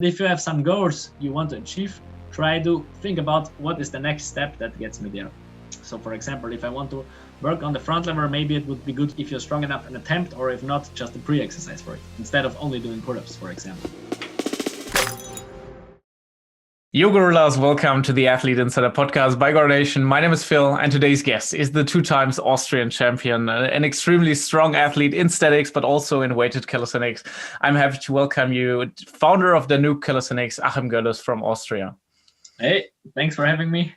If you have some goals you want to achieve, try to think about what is the next step that gets me there. So for example, if I want to work on the front lever, maybe it would be good if you're strong enough in attempt, or if not, just a pre-exercise for it, instead of only doing pull-ups, for example. Yo Gorillas, welcome to the Athlete Insider podcast by GorilNation. My name is Phil, and today's guest is the 2-time Austrian champion, an extremely strong athlete in statics, but also in weighted calisthenics. I'm happy to welcome you, founder of Danube Calisthenics, Achim Görlitz from Austria. Hey, thanks for having me.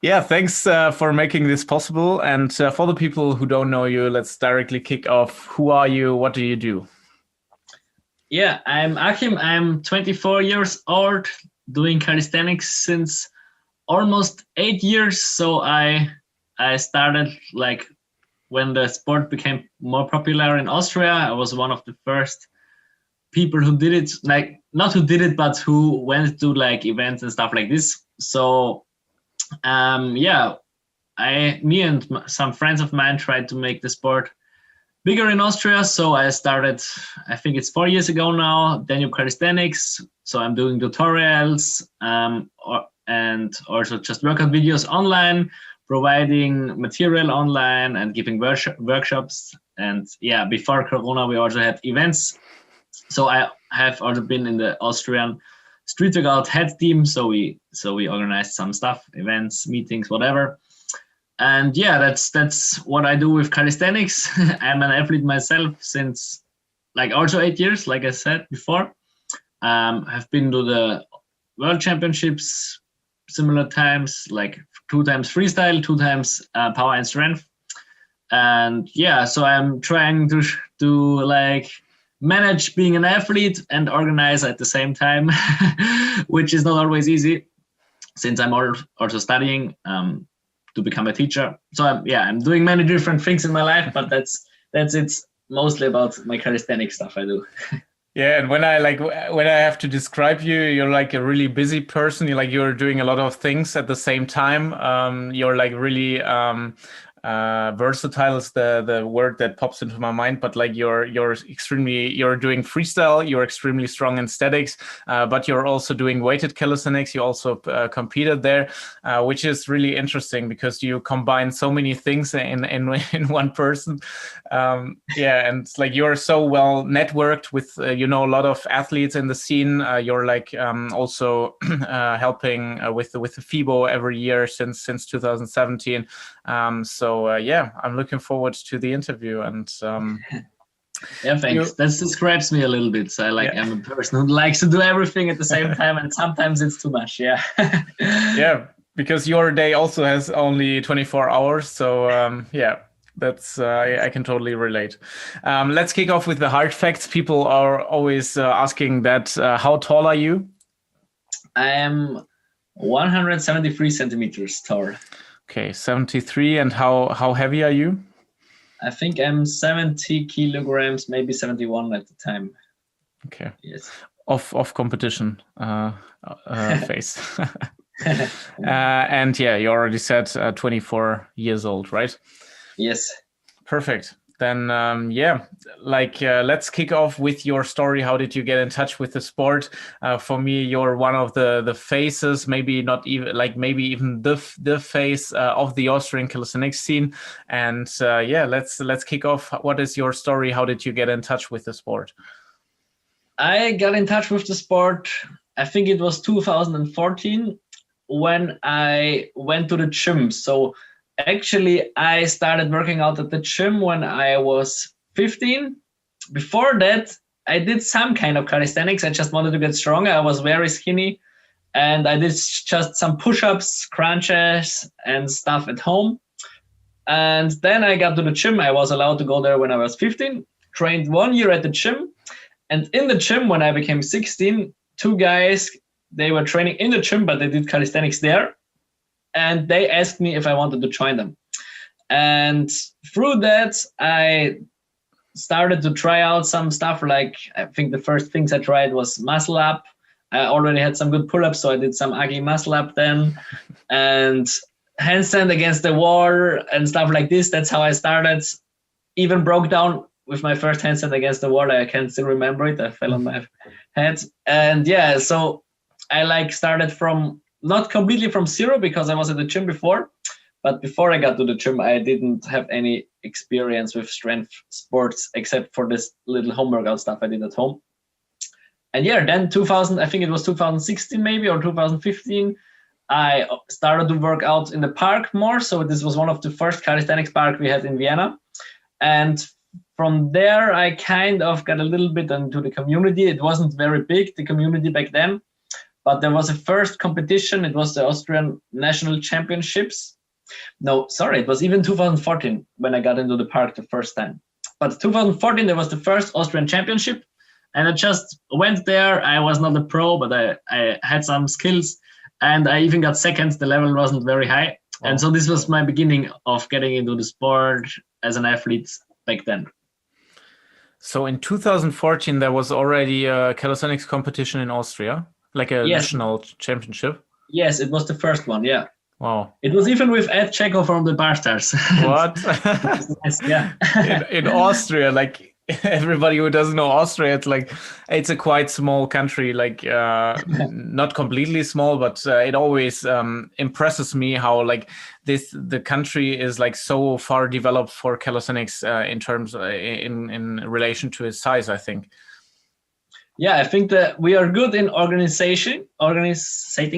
Yeah, thanks for making this possible. And for the people who don't know you, let's directly kick off. Who are you? What do you do? Yeah, I'm Achim. I'm 24 years old, doing calisthenics since almost 8 years. So I started like when the sport became more popular in Austria. I was one of the first people who did it, like not who did it, but who went to like events and stuff like this. So me and some friends of mine tried to make the sport bigger in Austria. So I started, I think it's 4 years ago now, Danube Calisthenics. So I'm doing tutorials and also just workout videos online, providing material online and giving workshops. And yeah, before Corona, we also had events. So I have also been in the Austrian street workout head team. So we organized some stuff, events, meetings, whatever. And yeah, that's what I do with calisthenics. I'm an athlete myself since like also 8 years, like I said before. I've been to the World Championships similar times, like 2 times freestyle, 2 times power and strength. And yeah, so I'm trying to like manage being an athlete and organize at the same time, which is not always easy since I'm also studying to become a teacher. So I'm doing many different things in my life, but that's it mostly about my calisthenics stuff I do. Yeah, and when I have to describe you, you're like a really busy person. You're doing a lot of things at the same time. You're like really versatile is the word that pops into my mind, but like you're doing freestyle, you're extremely strong in statics, but you're also doing weighted calisthenics. You also competed there, which is really interesting because you combine so many things in one person. And it's like you're so well networked with a lot of athletes in the scene. You're like also helping with the FIBO every year since 2017. I'm looking forward to the interview. And yeah, thanks. That describes me a little bit. So I'm a person who likes to do everything at the same time, and sometimes it's too much. Yeah. Yeah, because your day also has only 24 hours. So that's I can totally relate. Let's kick off with the hard facts. People are always asking that. How tall are you? I am 173 centimeters tall. Okay, 73. And how heavy are you? I think I'm 70 kilograms, maybe 71 at the time. Okay. Yes. Of competition phase. And yeah, you already said 24 years old, right? Yes. Perfect. Then let's kick off with your story. How did you get in touch with the sport? For me, you're one of the faces, maybe not even maybe even the face of the Austrian calisthenics scene. And let's kick off. What is your story? How did you get in touch with the sport? I got in touch with the sport, I think it was 2014 when I went to the gym. So actually, I started working out at the gym when I was 15. Before that, I did some kind of calisthenics. I just wanted to get stronger. I was very skinny, and I did just some push-ups, crunches, and stuff at home. And then I got to the gym. I was allowed to go there when I was 15, trained 1 year at the gym. And in the gym, when I became 16, 2 guys, they were training in the gym, but they did calisthenics there. And they asked me if I wanted to join them. And through that, I started to try out some stuff. Like, I think the first things I tried was muscle up. I already had some good pull-ups, so I did some ugly muscle up then. And handstand against the wall and stuff like this. That's how I started. Even broke down with my first handstand against the wall. I can still remember it. I fell on my had. And yeah, so I like started from not completely from zero because I was at the gym before, but before I got to the gym, I didn't have any experience with strength sports except for this little home workout stuff I did at home. And yeah, then 2000, I think it was 2016 maybe or 2015, I started to work out in the park more. So this was one of the first calisthenics park we had in Vienna. And from there, I kind of got a little bit into the community. It wasn't very big, the community back then, but there was a first competition. It was the Austrian National Championships. No, sorry, it was even 2014 when I got into the park the first time. But 2014, there was the first Austrian Championship. And I just went there. I was not a pro, but I had some skills. And I even got second. The level wasn't very high. Wow. And so this was my beginning of getting into the sport as an athlete back then. So in 2014, there was already a calisthenics competition in Austria, like a national championship? Yes, it was the first one, yeah. Wow. It was even with Ed Checo from the Bar Stars. What? Nice, yeah. in Austria, like everybody who doesn't know Austria, it's a quite small country, like not completely small, but it always impresses me how like the country is like so far developed for calisthenics in terms in relation to its size, I think. Yeah, I think that we are good in organizing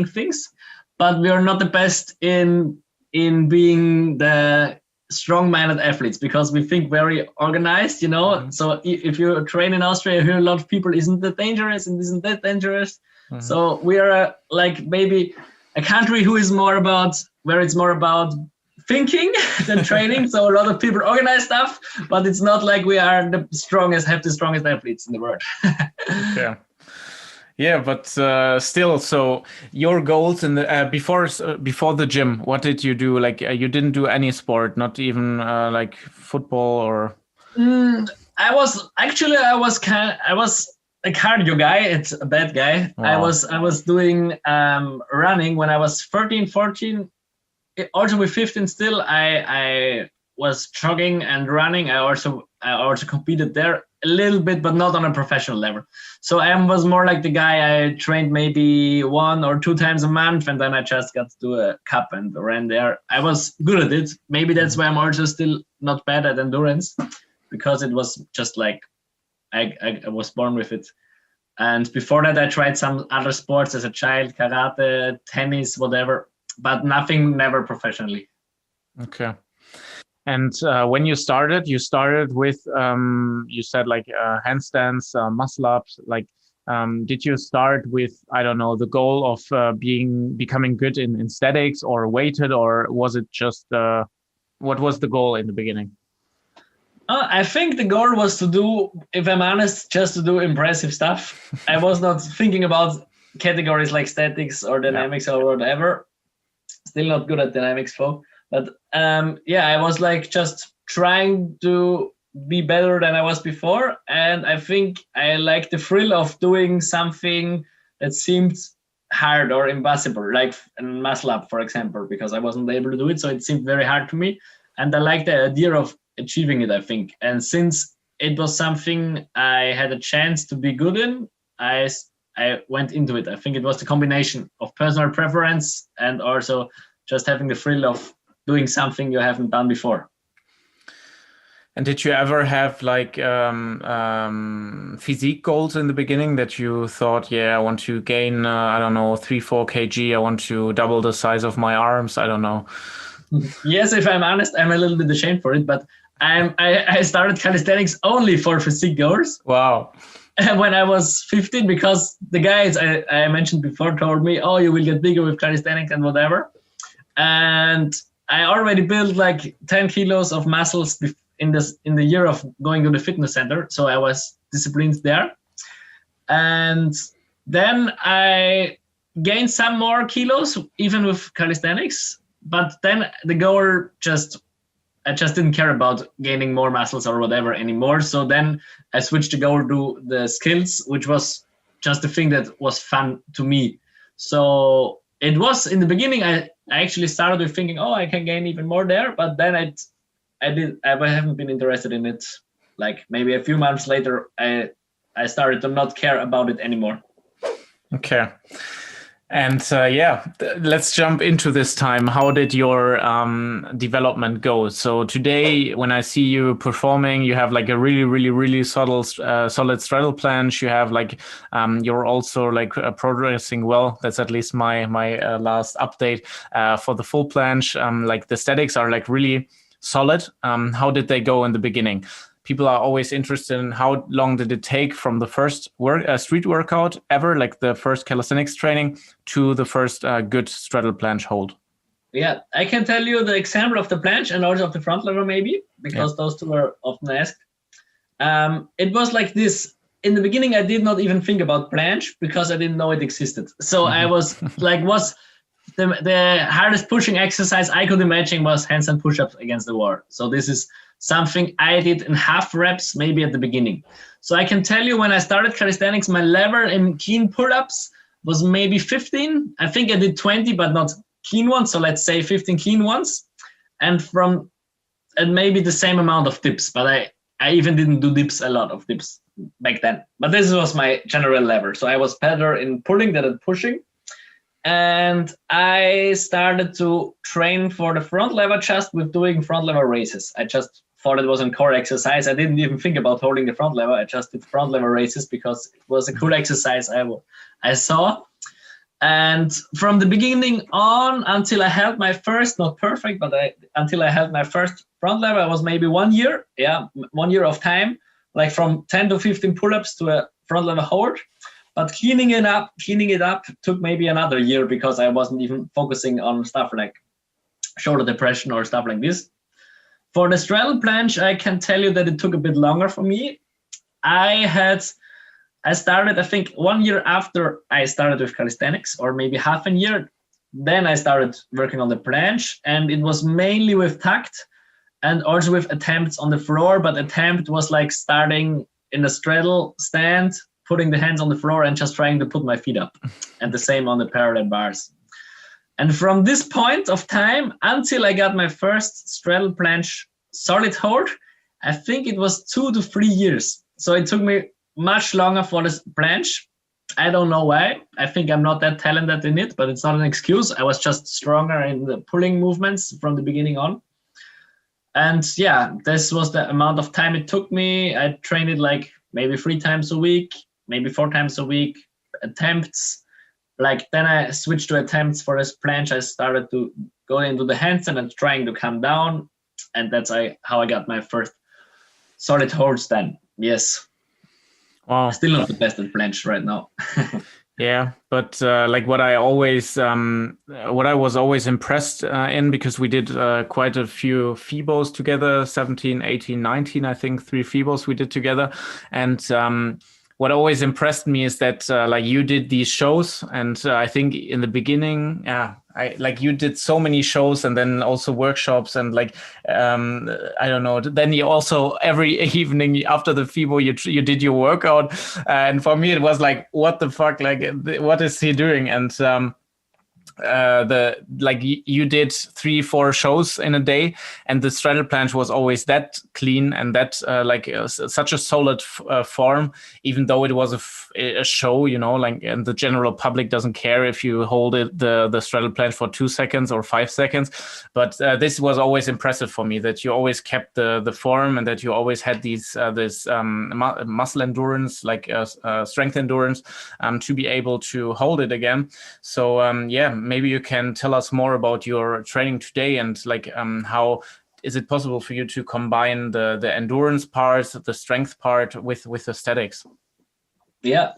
things, but we are not the best in being the strong-minded athletes because we think very organized, you know. Mm-hmm. So if you train in Austria, you hear a lot of people, isn't that dangerous and isn't that dangerous? Mm-hmm. So we are like maybe a country who is where it's more about thinking than training. So a lot of people organize stuff, but it's not like we are have the strongest athletes in the world. Okay. Yeah, but still, so your goals in the before the gym, what did you do? Like you didn't do any sport, not even like football or. I was a cardio guy. It's a bad guy. Wow. I was doing running when I was 13, 14. Also with 15 still, I was jogging and running. I also competed there a little bit, but not on a professional level. So I was more like the guy I trained maybe 1 or 2 times a month, and then I just got to do a cup and ran there. I was good at it. Maybe that's why I'm also still not bad at endurance, because it was just like I was born with it. And before that, I tried some other sports as a child, karate, tennis, whatever, but never professionally. Okay. And when you started with, you said like handstands, muscle ups, like, did you start with, I don't know, the goal of becoming good in statics or weighted, or was it just, what was the goal in the beginning? I think the goal was to do, if I'm honest, just to do impressive stuff. I was not thinking about categories like statics or dynamics or whatever. Still not good at dynamics, though. But I was like just trying to be better than I was before. And I think I like the thrill of doing something that seemed hard or impossible, like a muscle up, for example, because I wasn't able to do it. So it seemed very hard to me. And I like the idea of achieving it, I think. And since it was something I had a chance to be good in, I went into it. I think it was the combination of personal preference and also just having the thrill of doing something you haven't done before. And did you ever have like physique goals in the beginning that you thought, I want to gain, 3-4 kg, I want to double the size of my arms, I don't know. Yes, if I'm honest, I'm a little bit ashamed for it, but I started calisthenics only for physique goals. Wow. When I was 15, because the guys I mentioned before told me, oh, you will get bigger with calisthenics and whatever. And I already built like 10 kilos of muscles in the year of going to the fitness center. So I was disciplined there. And then I gained some more kilos, even with calisthenics. But then the goal I just didn't care about gaining more muscles or whatever anymore. So then I switched the goal to the skills, which was just the thing that was fun to me. So it was in the beginning, I actually started with thinking, oh, I can gain even more there. But then I haven't been interested in it. Like maybe a few months later, I I started to not care about it anymore. Okay. And let's jump into this time. How did your development go? So today, when I see you performing, you have like a really, really, really solid straddle planche. You have like you're also like progressing well. That's at least my last update for the full planche. Like the statics are like really solid. How did they go in the beginning? People are always interested in how long did it take from the first street workout ever, like the first calisthenics training, to the first good straddle planche hold. Yeah, I can tell you the example of the planche and also of the front lever maybe, because those two are often asked. It was like this. In the beginning, I did not even think about planche because I didn't know it existed. So I was like, the hardest pushing exercise I could imagine was handstand push-ups against the wall. So this is something I did in half reps, maybe at the beginning. So I can tell you when I started calisthenics, my level in clean pull-ups was maybe 15. I think I did 20, but not clean ones. So let's say 15 clean ones. And maybe the same amount of dips, but I even didn't do dips, a lot of dips back then. But this was my general level. So I was better in pulling than in pushing. And I started to train for the front lever just with doing front lever raises. I just thought it was a core exercise. I didn't even think about holding the front lever. I just did front lever raises because it was a cool exercise I saw. And from the beginning on until I held my first, not perfect, but until I held my first front lever, I was maybe 1 year. Yeah, 1 year of time, like from 10 to 15 pull-ups to a front lever hold. But cleaning it up took maybe another year because I wasn't even focusing on stuff like shoulder depression or stuff like this. For the straddle planche, I can tell you that it took a bit longer for me. I started, I think, 1 year after I started with calisthenics, or maybe half a year. Then I started working on the planche, and it was mainly with tact and also with attempts on the floor. But attempt was like starting in a straddle stand, putting the hands on the floor and just trying to put my feet up, and the same on the parallel bars. And from this point of time until I got my first straddle planche solid hold, I think it was 2 to 3 years. So it took me much longer for this planche. I don't know why. I think I'm not that talented in it, but it's not an excuse. I was just stronger in the pulling movements from the beginning on. And yeah, this was the amount of time it took me. I trained it like maybe 3 times a week, maybe 4 times a week, attempts. Like then I switched to attempts for this planche. I started to go into the handstand and trying to come down. And that's how I got my first solid holds then. Yes. Wow. Still not the best at planche right now. Yeah, but like what I was always impressed in, because we did quite a few FIBOs together, 17, 18, 19, I think 3 FIBOs we did together. And what always impressed me is that like you did these shows, and I think in the beginning, you did so many shows and then also workshops, and like I don't know. Then you also every evening after the FIBO you did your workout, and for me it was like, what the fuck, like what is he doing? And you did 3-4 shows in a day, and the straddle planche was always that clean and that such a solid form, even though it was a show, you know, like, and the general public doesn't care if you hold the straddle planche for 2 seconds or 5 seconds. But this was always impressive for me, that you always kept the form, and that you always had this muscle endurance, like strength endurance, to be able to hold it again. So maybe you can tell us more about your training today, and like how is it possible for you to combine the endurance part, the strength part with the statics? Yeah,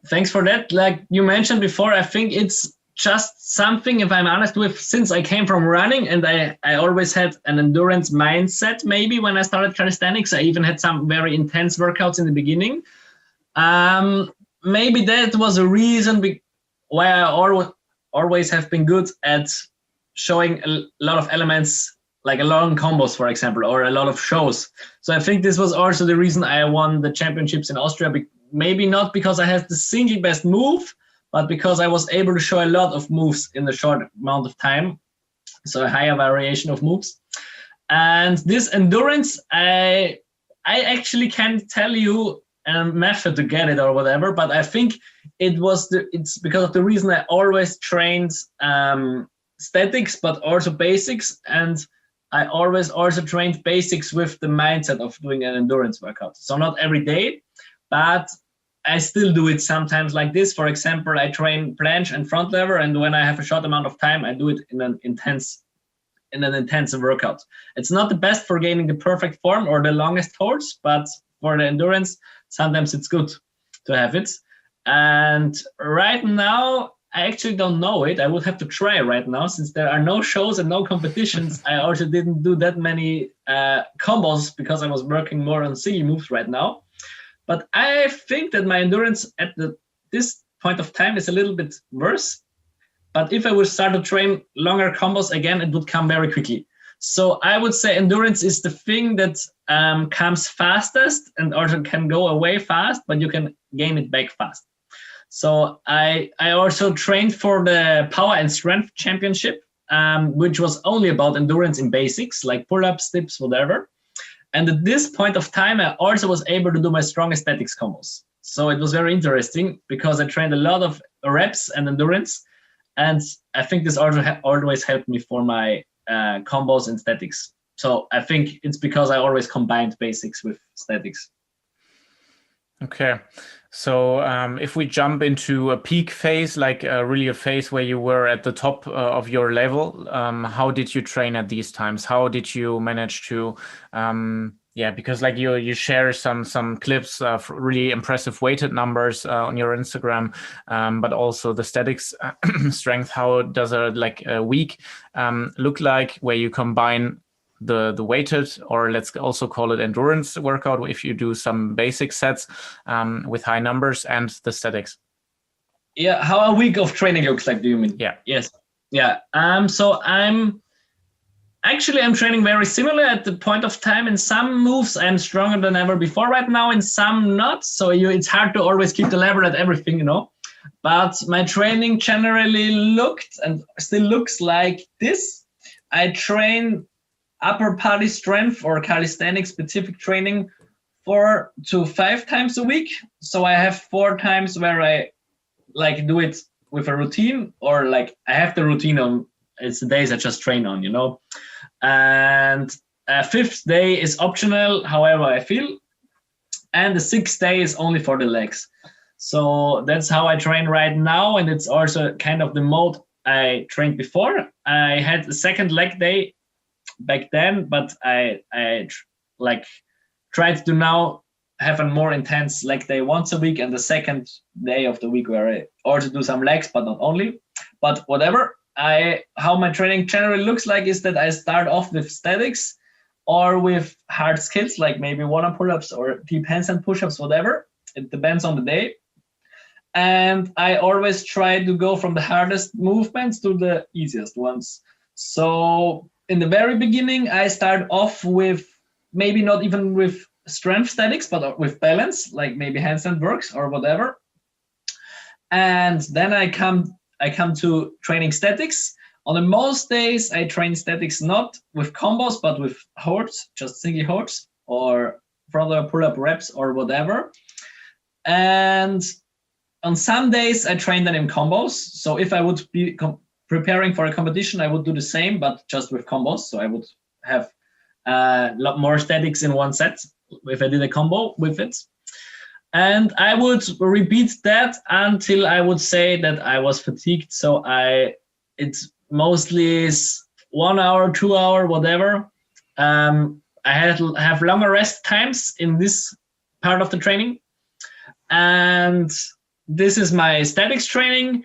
thanks for that. Like you mentioned before, I think it's just something, if I'm honest with, since I came from running, and I always had an endurance mindset. Maybe when I started calisthenics, I even had some very intense workouts in the beginning. Maybe that was a reason why I always have been good at showing a lot of elements, like a long combos, for example, or a lot of shows. So I think this was also the reason I won the championships in Austria. Maybe not because I had the single best move, but because I was able to show a lot of moves in a short amount of time. So a higher variation of moves. And this endurance, I actually can tell you, a method to get it or whatever, but I think it's because of the reason I always trained statics, but also basics, and I always also trained basics with the mindset of doing an endurance workout. So not every day, but I still do it sometimes like this. For example, I train planche and front lever, and when I have a short amount of time, I do it in an intensive workout. It's not the best for gaining the perfect form or the longest holds, but for the endurance, sometimes it's good to have it. And right now, I actually don't know it. I would have to try right now, since there are no shows and no competitions. I also didn't do that many combos because I was working more on single moves right now. But I think that my endurance at this point of time is a little bit worse. But if I would start to train longer combos again, it would come very quickly. So I would say endurance is the thing that comes fastest and also can go away fast, but you can gain it back fast. So I also trained for the Power and Strength Championship, which was only about endurance in basics, like pull-ups, dips, whatever. And at this point of time, I also was able to do my strongest statics combos. So it was very interesting because I trained a lot of reps and endurance. And I think this also always helped me for my combos and statics. So I think it's because I always combined basics with statics. Okay. So if we jump into a peak phase, like really a phase where you were at the top of your level, how did you train at these times? How did you manage to, because like you share some clips of really impressive weighted numbers on your Instagram, but also the statics strength. How does a week look like where you combine the weighted, or let's also call it endurance workout, if you do some basic sets with high numbers, and the statics? Yeah, how a week of training looks like, do you mean? Yeah. Yes. Yeah. So I'm training very similar at the point of time. In some moves, I'm stronger than ever before right now. In some, not. So it's hard to always keep the level at everything, But my training generally looked and still looks like this. I train upper body strength or calisthenics specific training 4 to 5 times a week. So I have 4 times where I do it with a routine, or I have the routine on. It's the days I just train on, And 5th day is optional, however I feel. And the 6th day is only for the legs. So that's how I train right now. And it's also kind of the mode I trained before. I had the second leg day back then, but I tried to now have a more intense leg day once a week, and the second day of the week where I also do some legs, but not only. But whatever. How my training generally looks like is that I start off with statics or with hard skills, like maybe one-arm pull-ups or deep handstand push-ups, whatever. It depends on the day. And I always try to go from the hardest movements to the easiest ones. So in the very beginning, I start off with maybe not even with strength statics, but with balance, like maybe handstand works or whatever. And then I come to training statics. On the most days, I train statics not with combos, but with holds, just single holds or front pull-up reps or whatever. And on some days, I train them in combos. So if I would be preparing for a competition, I would do the same, but just with combos. So I would have a lot more statics in one set if I did a combo with it. And I would repeat that until I would say that I was fatigued. So it's mostly is 1 hour, 2 hour, whatever. I have longer rest times in this part of the training. And this is my statics training,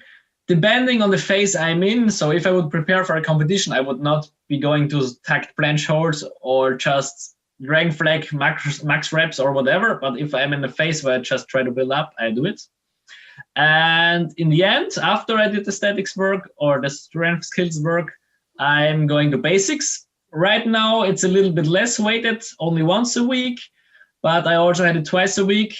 depending on the phase I'm in. So if I would prepare for a competition, I would not be going to tacked planche holds or just dragon flag max reps or whatever. But if I'm in a phase where I just try to build up, I do it. And in the end, after I did the statics work or the strength skills work, I'm going to basics. Right now, it's a little bit less weighted, only once a week, but I also had it twice a week.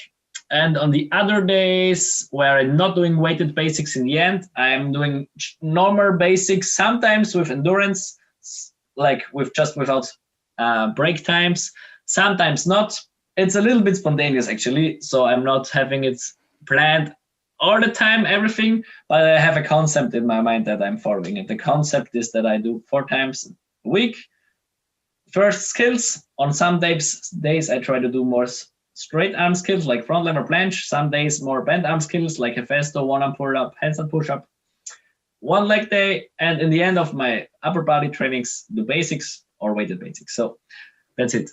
And on the other days where I'm not doing weighted basics in the end, I'm doing normal basics, sometimes with endurance, like without break times, sometimes not. it's a little bit spontaneous actually. So I'm not having it planned all the time, everything, but I have a concept in my mind that I'm following. And the concept is that I do 4 times a week. First skills. On some days I try to do more straight arm skills like front lever planche. Some days more bent arm skills like Hephaestus, one arm pull up, handstand push up. One leg day, and in the end of my upper body trainings, the basics or weighted basics. So that's it.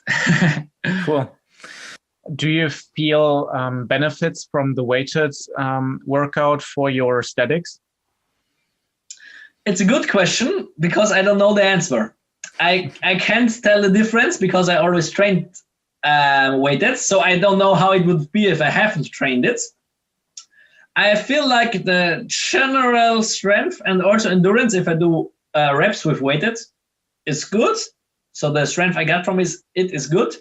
Cool. Do you feel benefits from the weighted workout for your statics? It's a good question because I don't know the answer. I can't tell the difference because I always trained weighted, so I don't know how it would be if I haven't trained it. I feel like the general strength and also endurance, if I do reps with weighted, is good. So the strength I got from it is good.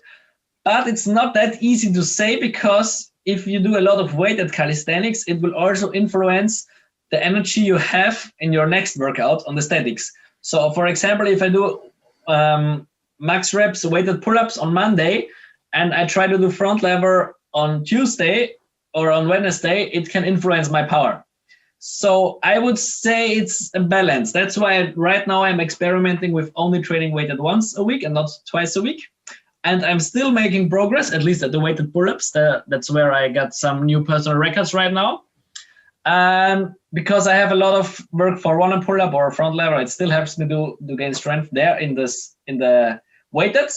But it's not that easy to say because if you do a lot of weighted calisthenics, it will also influence the energy you have in your next workout on the statics. So for example, if I do max reps weighted pull-ups on Monday and I try to do front lever on Tuesday or on Wednesday, it can influence my power. So I would say it's a balance. That's why right now I'm experimenting with only training weighted once a week and not twice a week. And I'm still making progress, at least at the weighted pull-ups. That's where I got some new personal records right now. Because I have a lot of work for one arm pull-up or front lever, it still helps me to gain strength there in the weighted.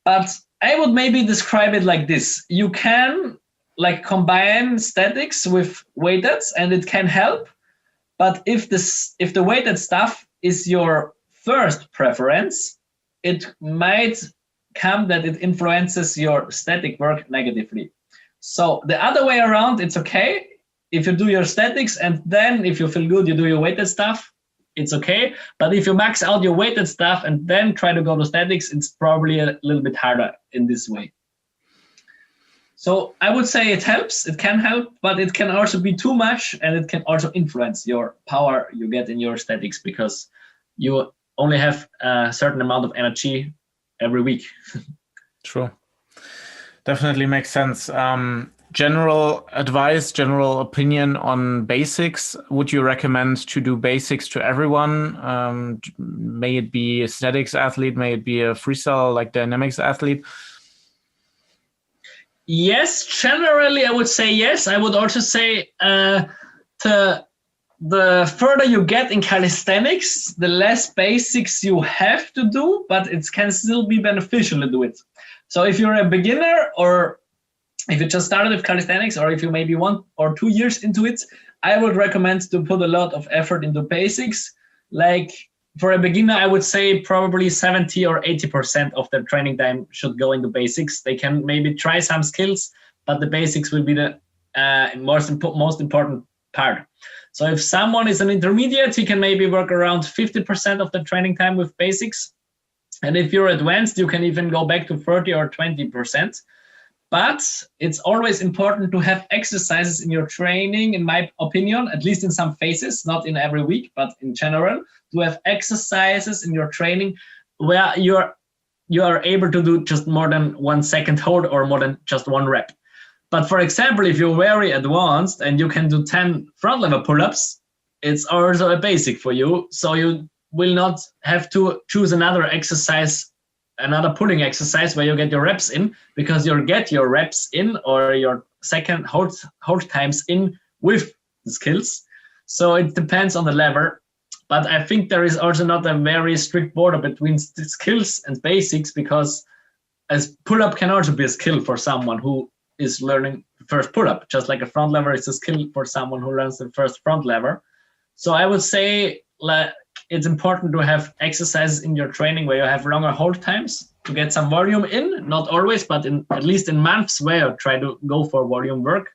But I would maybe describe it like this. You can like combine statics with weighted and it can help. But if the weighted stuff is your first preference, it might come that it influences your static work negatively. So the other way around, it's okay. If you do your statics and then if you feel good, you do your weighted stuff, it's okay. But if you max out your weighted stuff and then try to go to statics, it's probably a little bit harder in this way. So I would say it helps, it can help, but it can also be too much and it can also influence your power you get in your statics because you only have a certain amount of energy every week. True. Definitely makes sense. General advice, general opinion on basics. Would you recommend to do basics to everyone? May it be a statics athlete, may it be a freestyle like dynamics athlete? Yes, generally I would say yes. I would also say the further you get in calisthenics, the less basics you have to do, but it can still be beneficial to do it. So if you're a beginner or if you just started with calisthenics or if you maybe 1 or 2 years into it, I would recommend to put a lot of effort into basics. Like for a beginner, I would say probably 70 or 80% of their training time should go into basics. They can maybe try some skills, but the basics will be the most important part. So if someone is an intermediate, he can maybe work around 50% of the training time with basics. And if you're advanced, you can even go back to 30 or 20%. But it's always important to have exercises in your training, in my opinion, at least in some phases, not in every week, but in general, to have exercises in your training where you are able to do just more than 1 second hold or more than just 1 rep. But for example, if you're very advanced and you can do 10 front lever pull-ups, it's also a basic for you. So you will not have to choose another exercise, another pulling exercise where you get your reps in, because you'll get your reps in or your second hold times in with the skills. So it depends on the level. But I think there is also not a very strict border between skills and basics, because as pull-up can also be a skill for someone who is learning the first pull-up, just like a front lever is a skill for someone who learns the first front lever. So I would say it's important to have exercises in your training where you have longer hold times to get some volume in, not always, but at least in months where you try to go for volume work.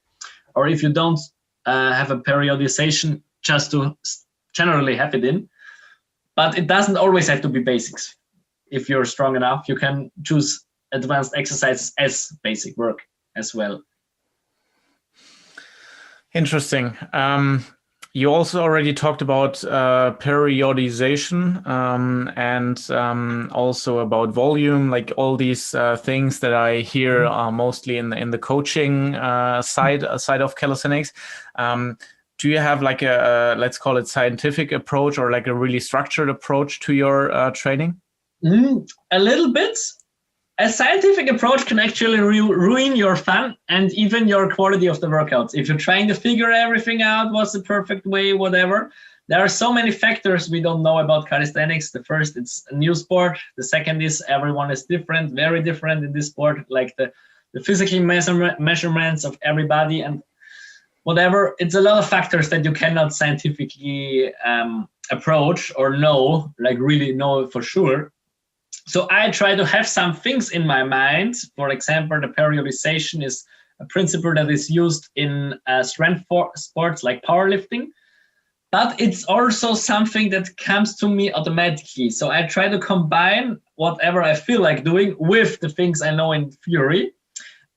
Or if you don't have a periodization, just to generally have it in. But it doesn't always have to be basics. If you're strong enough, you can choose advanced exercises as basic work as well. Interesting. You also already talked about periodization and also about volume, like all these things that I hear mostly in the coaching side of calisthenics. Do you have like a let's call it scientific approach or like a really structured approach to your training? A little bit. A scientific approach can actually ruin your fun and even your quality of the workouts. If you're trying to figure everything out, what's the perfect way, whatever, there are so many factors we don't know about calisthenics. The first, it's a new sport. The second is everyone is different, very different in this sport, like the physical measurements of everybody and whatever. It's a lot of factors that you cannot scientifically approach or know, like really know for sure. So I try to have some things in my mind. For example, the periodization is a principle that is used in strength sports like powerlifting, but it's also something that comes to me automatically. So I try to combine whatever I feel like doing with the things I know in theory.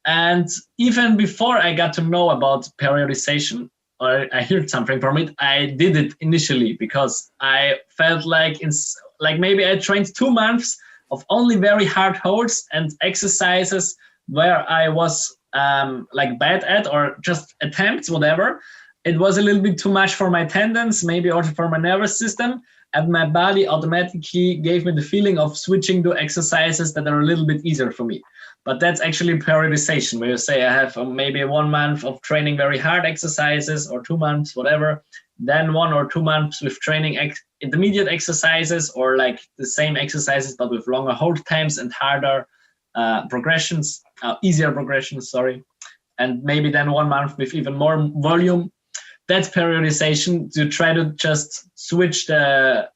And even before I got to know about periodization, or I heard something from it, I did it initially because I felt like maybe I trained 2 months of only very hard holds and exercises where I was like bad at or just attempts, whatever. It was a little bit too much for my tendons, maybe also for my nervous system. And my body automatically gave me the feeling of switching to exercises that are a little bit easier for me. But that's actually periodization, where you say I have maybe 1 month of training very hard exercises or 2 months, whatever. Then 1 or 2 months with training intermediate exercises or like the same exercises, but with longer hold times and harder progressions, easier progressions, sorry. And maybe then 1 month with even more volume. That's periodization, to try to just switch the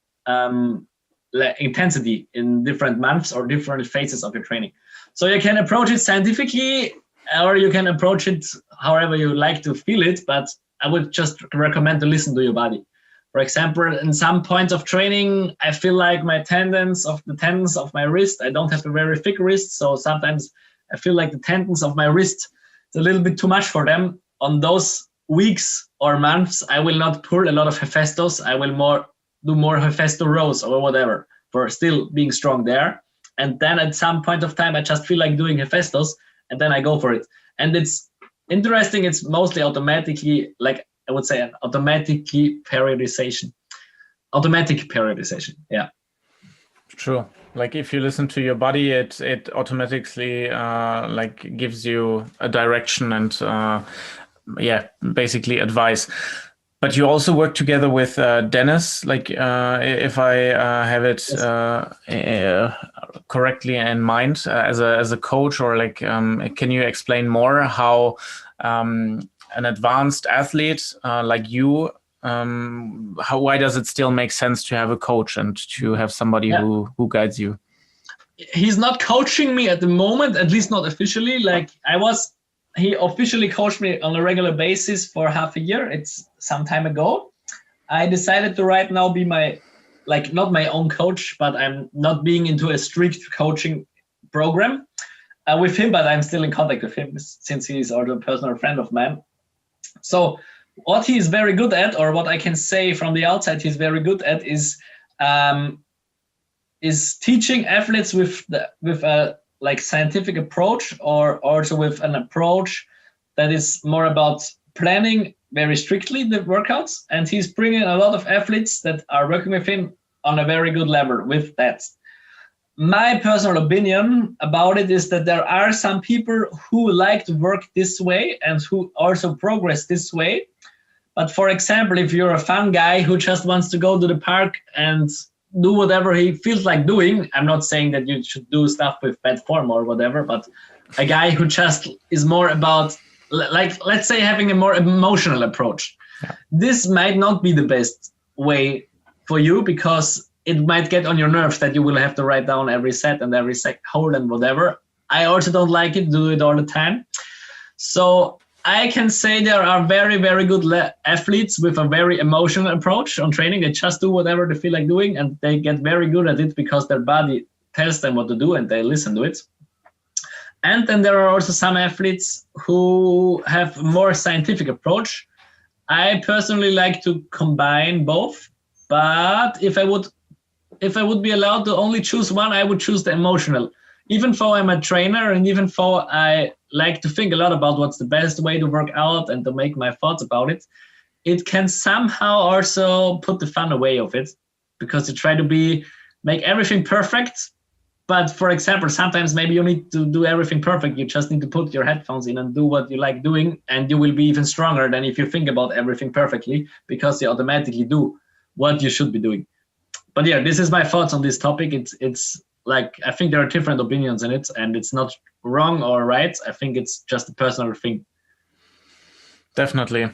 intensity in different months or different phases of your training. So you can approach it scientifically or you can approach it however you like to feel it, but I would just recommend to listen to your body. For example, in some points of training, I feel like the tendons of my wrist, I don't have a very thick wrist, so sometimes I feel like the tendons of my wrist, it's a little bit too much for them. On those weeks or months, I will not pull a lot of Hephaestus. I will do more Hephaestus rows or whatever for still being strong there. And then at some point of time, I just feel like doing Hephaestus and then I go for it. And it's interesting. It's mostly automatically, like I would say, automatic periodization. Yeah. True. Like if you listen to your body, it automatically like gives you a direction and basically advice. But you also work together with Dennis, like if I have it correctly in mind, as a coach, or like can you explain more how an advanced athlete like you, why does it still make sense to have a coach and to have somebody who guides you? He's not coaching me at the moment, at least not officially. Like he officially coached me on a regular basis for half a year. It's some time ago. I decided to right now be not my own coach, but I'm not being into a strict coaching program with him, but I'm still in contact with him since he's also a personal friend of mine. So what he's very good at, or what I can say from the outside he's very good at, is teaching athletes with a like scientific approach, or also with an approach that is more about planning very strictly the workouts. And he's bringing a lot of athletes that are working with him on a very good level with that. My personal opinion about it is that there are some people who like to work this way and who also progress this way. But for example, if you're a fun guy who just wants to go to the park and do whatever he feels like doing, I'm not saying that you should do stuff with bad form or whatever, but a guy who just is more about, like, let's say, having a more emotional approach. Yeah. This might not be the best way for you, because it might get on your nerves that you will have to write down every set and every hold and whatever. I also don't like it, do it all the time. So I can say there are very, very good athletes with a very emotional approach on training. They just do whatever they feel like doing, and they get very good at it because their body tells them what to do and they listen to it. And then there are also some athletes who have a more scientific approach, I personally like to combine both, but if I would be allowed to only choose one, I would choose the emotional. Even though I'm a trainer and even though I like to think a lot about what's the best way to work out and to make my thoughts about it, it can somehow also put the fun away of it, because you try to make everything perfect. But for example, sometimes maybe you need to do everything perfect. You just need to put your headphones in and do what you like doing, and you will be even stronger than if you think about everything perfectly, because you automatically do what you should be doing. But yeah, this is my thoughts on this topic. It's like, I think there are different opinions in it, and it's not wrong or right. I think it's just a personal thing. Definitely.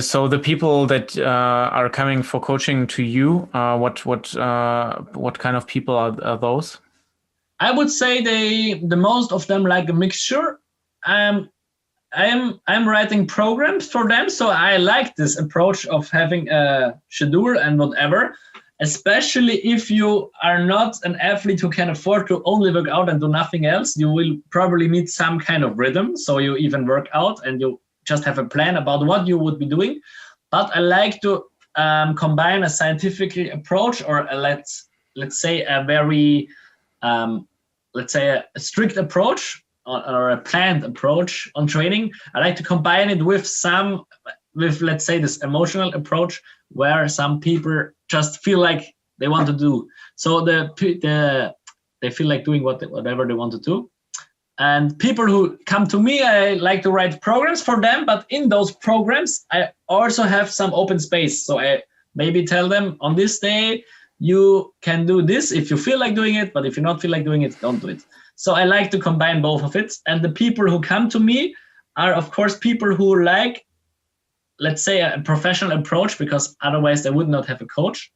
So the people that are coming for coaching to you, what kind of people are those? I would say the most of them like a mixture. I'm writing programs for them, so I like this approach of having a schedule and whatever. Especially if you are not an athlete who can afford to only work out and do nothing else, you will probably need some kind of rhythm. So you even work out and you just have a plan about what you would be doing. But I like to combine a scientific approach, or let's say a very let's say a strict approach or a planned approach on training. I like to combine it with let's say this emotional approach, where some people just feel like they want to do. So they feel like doing whatever they want to do. And people who come to me, I like to write programs for them, but in those programs, I also have some open space. So I maybe tell them, on this day, you can do this if you feel like doing it, but if you not feel like doing it, don't do it. So I like to combine both of it. And the people who come to me are, of course, people who like, let's say, a professional approach, because otherwise they would not have a coach.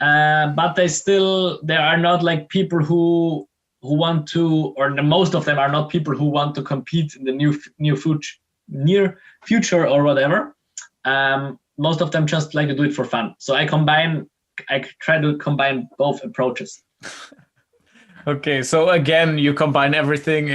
But they are not like people who want to, or most of them are not people who want to compete in the near future or whatever. Most of them just like to do it for fun. So I try to combine both approaches. Okay, so again, you combine everything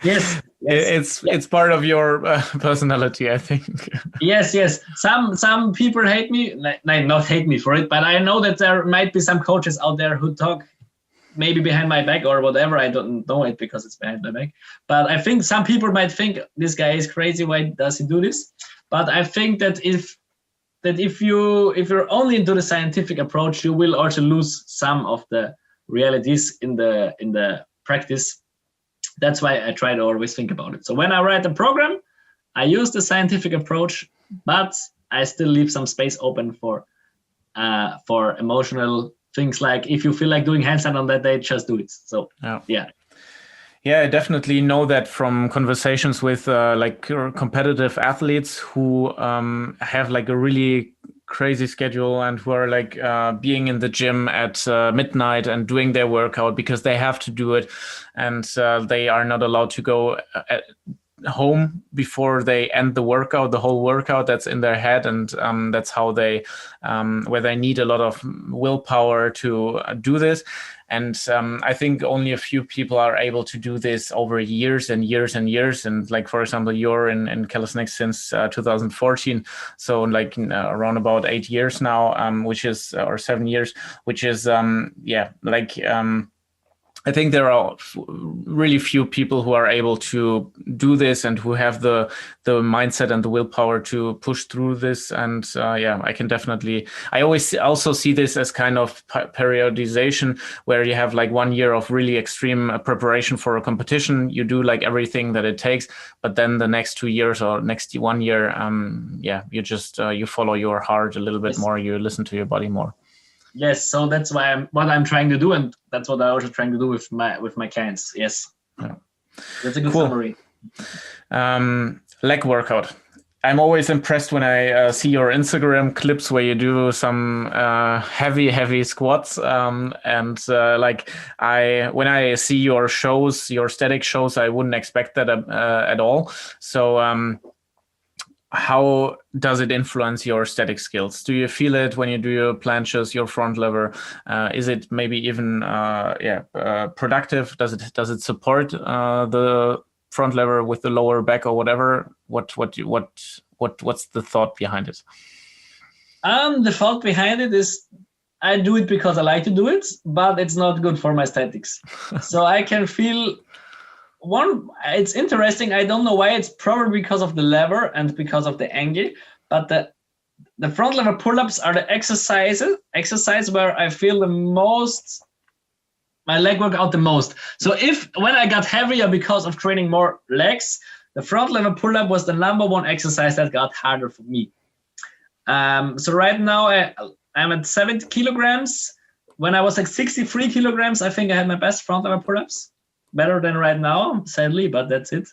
Yes. It's part of your personality, I think. Yes. Some people hate me, not hate me for it, but I know that there might be some coaches out there who talk maybe behind my back or whatever. I don't know it because it's behind my back. But I think some people might think this guy is crazy. Why does he do this? But I think that if you're only into the scientific approach, you will also lose some of the realities in the practice. That's why I try to always think about it. So when I write a program, I use the scientific approach, but I still leave some space open for emotional things. Like if you feel like doing handstand on that day, just do it. So yeah. Yeah, I definitely know that from conversations with like competitive athletes who have like a really crazy schedule and who are like being in the gym at midnight and doing their workout because they have to do it, and they are not allowed to go home before they end the whole workout that's in their head, and that's how they where they need a lot of willpower to do this. And I think only a few people are able to do this over years and years and years. And like, for example, you're in Calisthenics since 2014. So like around about 8 years now, which is, or 7 years, which is, I think there are really few people who are able to do this and who have the mindset and the willpower to push through this. And I always also see this as kind of periodization, where you have like 1 year of really extreme preparation for a competition. You do like everything that it takes, but then the next 2 years or next 1 year, you just you follow your heart a little bit more. You listen to your body more. Yes, so that's what I'm trying to do, and that's what I'm also trying to do with my clients. Yes, that's a good summary. Leg workout. I'm always impressed when I see your Instagram clips where you do some heavy squats. When I see your shows, your static shows, I wouldn't expect that at all. So. How does it influence your static skills? Do you feel it when you do your planches, your front lever? Is it maybe even productive? Does it support the front lever with the lower back or whatever? What's the thought behind it? The thought behind it is I do it because I like to do it, but it's not good for my statics. So I can feel it's interesting. I don't know why. It's probably because of the lever and because of the angle, but the front lever pull-ups are the exercise where I feel the most, my leg work out the most. So when I got heavier because of training more legs, the front lever pull-up was the number one exercise that got harder for me. So right now I'm at 70 kilograms. When I was like 63 kilograms, I think I had my best front lever pull-ups. Better than right now, sadly, but that's it.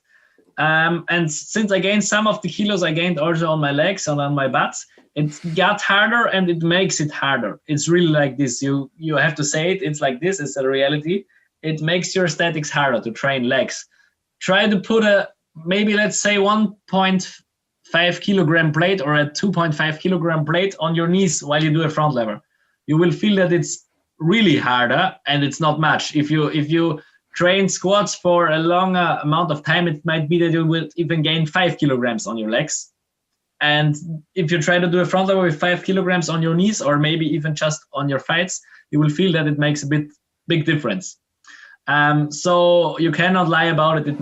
And since I gained some of the kilos, I gained also on my legs and on my butt. It got harder and it makes it harder. It's really like this. You have to say it. It's like this. It's a reality. It makes your statics harder to train legs. Try to put maybe let's say 1.5 kilogram plate or a 2.5 kilogram plate on your knees while you do a front lever. You will feel that it's really harder and it's not much. If you train squats for a longer amount of time, it might be that you will even gain 5 kilograms on your legs. And if you try to do a front lever with 5 kilograms on your knees, or maybe even just on your thighs, you will feel that it makes a big difference. So you cannot lie about it. It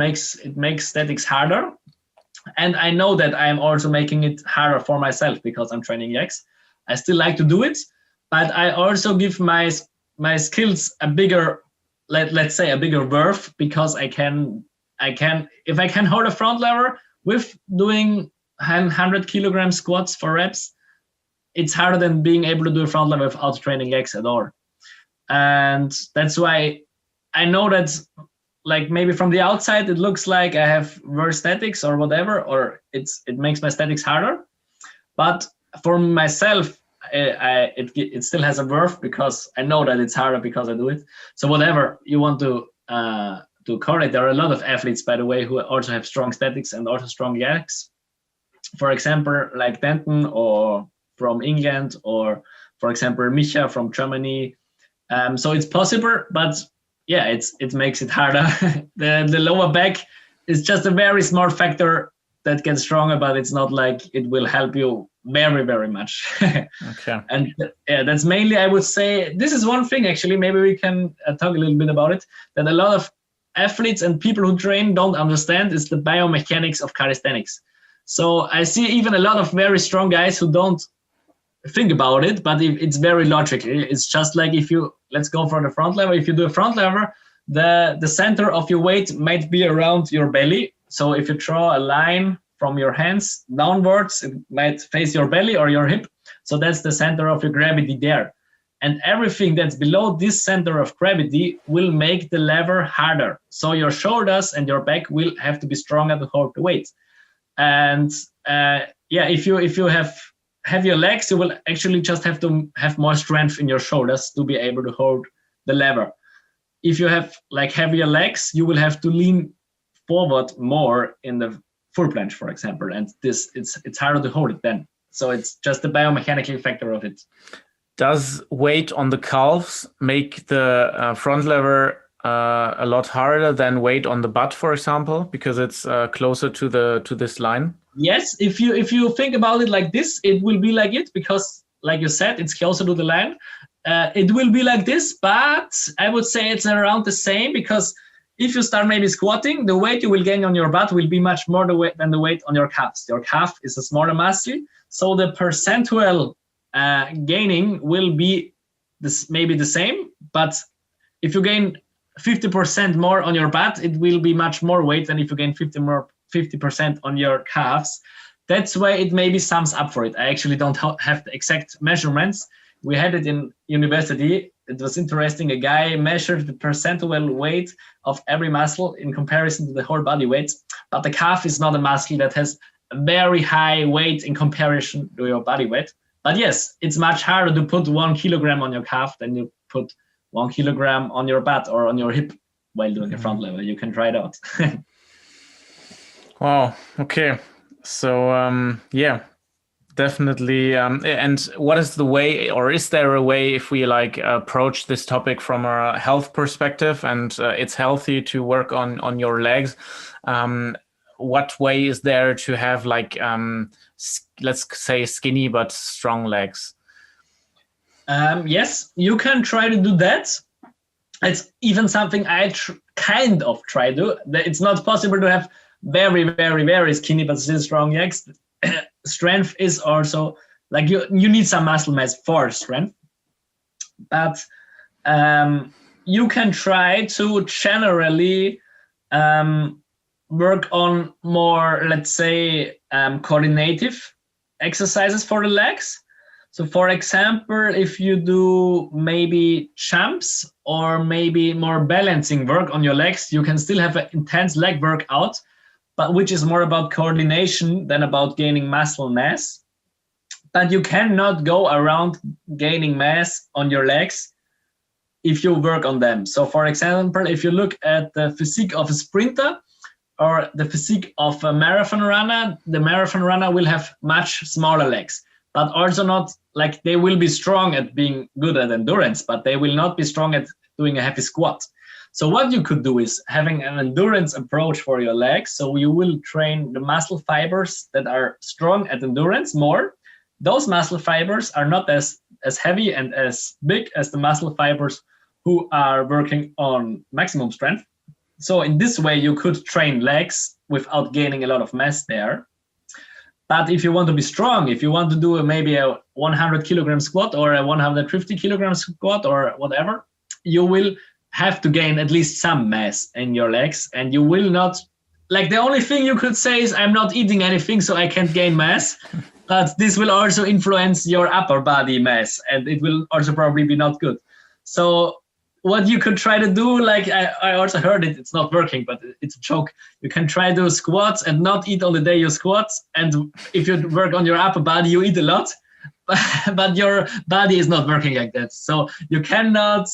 makes statics harder. And I know that I'm also making it harder for myself because I'm training legs. I still like to do it, but I also give my skills a bigger, let's say a bigger worth, because I can if I can hold a front lever with doing 100 kilogram squats for reps, it's harder than being able to do a front lever without training legs at all. And that's why I know that, like, maybe from the outside it looks like I have worse statics or whatever, or it makes my statics harder, but for myself it still has a worth because I know that it's harder because I do it. So whatever you want to correlate, there are a lot of athletes, by the way, who also have strong statics and also strong legs. For example, like Denton, or from England, or for example Micha from Germany. So it's possible, but yeah, it makes it harder. The lower back is just a very small factor that gets stronger, but it's not like it will help you very, very much. Okay. And yeah, that's mainly, I would say, this is one thing actually, maybe we can talk a little bit about it, that a lot of athletes and people who train don't understand is the biomechanics of calisthenics. So I see even a lot of very strong guys who don't think about it, but it's very logical. It's just like let's go for the front lever. If you do a front lever, the center of your weight might be around your belly. So if you draw a line from your hands downwards, it might face your belly or your hip. So that's the center of your gravity there. And everything that's below this center of gravity will make the lever harder. So your shoulders and your back will have to be stronger to hold the weight. And if you have heavier legs, you will actually just have to have more strength in your shoulders to be able to hold the lever. If you have like heavier legs, you will have to lean forward more in the full planche, for example, and it's harder to hold it then. So it's just the biomechanical factor of it. Does weight on the calves make the front lever a lot harder than weight on the butt, for example, because it's closer to this line? Yes, if you think about it like this, it will be like it, because like you said, it's closer to the line. It will be like this, but I would say it's around the same, because if you start maybe squatting, the weight you will gain on your butt will be much more than the weight on your calves. Your calf is a smaller muscle, so the percentual gaining will be maybe the same, but if you gain 50% more on your butt, it will be much more weight than if you gain 50% on your calves. That's why it maybe sums up for it. I actually don't have the exact measurements. We had it in university. It was interesting. A guy measured the percentual weight of every muscle in comparison to the whole body weight, but the calf is not a muscle that has a very high weight in comparison to your body weight. But yes, it's much harder to put 1 kilogram on your calf than you put 1 kilogram on your butt or on your hip while doing a front lever. You can try it out. Wow. Okay. So Definitely. And what is the way, or is there a way, if we like approach this topic from a health perspective, and it's healthy to work on your legs? What way is there to have like, let's say skinny but strong legs? Yes, you can try to do that. It's even something I kind of try to. It's not possible to have very, very, very skinny but still strong legs. Strength is also like you need some muscle mass for strength, but you can try to generally work on more, let's say, coordinative exercises for the legs. So for example, if you do maybe jumps or maybe more balancing work on your legs, you can still have an intense leg workout, but which is more about coordination than about gaining muscle mass. But you cannot go around gaining mass on your legs if you work on them. So for example, if you look at the physique of a sprinter or the physique of a marathon runner, the marathon runner will have much smaller legs, but also not like they will be strong at being good at endurance, but they will not be strong at doing a heavy squat. So what you could do is having an endurance approach for your legs. So you will train the muscle fibers that are strong at endurance more. Those muscle fibers are not as heavy and as big as the muscle fibers who are working on maximum strength. So in this way, you could train legs without gaining a lot of mass there. But if you want to be strong, if you want to do maybe a 100 kilogram squat or a 150 kilogram squat or whatever, you will have to gain at least some mass in your legs, and you will not, like the only thing you could say is I'm not eating anything so I can't gain mass, but this will also influence your upper body mass and it will also probably be not good. So what you could try to do, like I also heard it's not working, but it's a joke. You can try to squats and not eat on the day you squat, and if you work on your upper body, you eat a lot, but your body is not working like that. So you cannot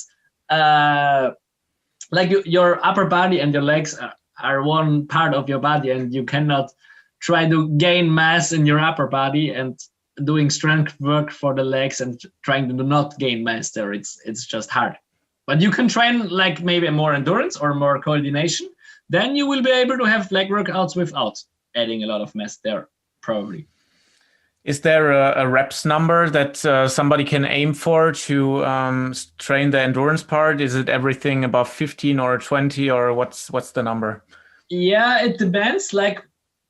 your upper body and your legs are one part of your body, and you cannot try to gain mass in your upper body and doing strength work for the legs and trying to not gain mass there. It's just hard. But you can train like maybe more endurance or more coordination. Then you will be able to have leg workouts without adding a lot of mass there, probably. Is there a reps number that somebody can aim for to train the endurance part? Is it everything above 15 or 20, or what's the number? Yeah, it depends. Like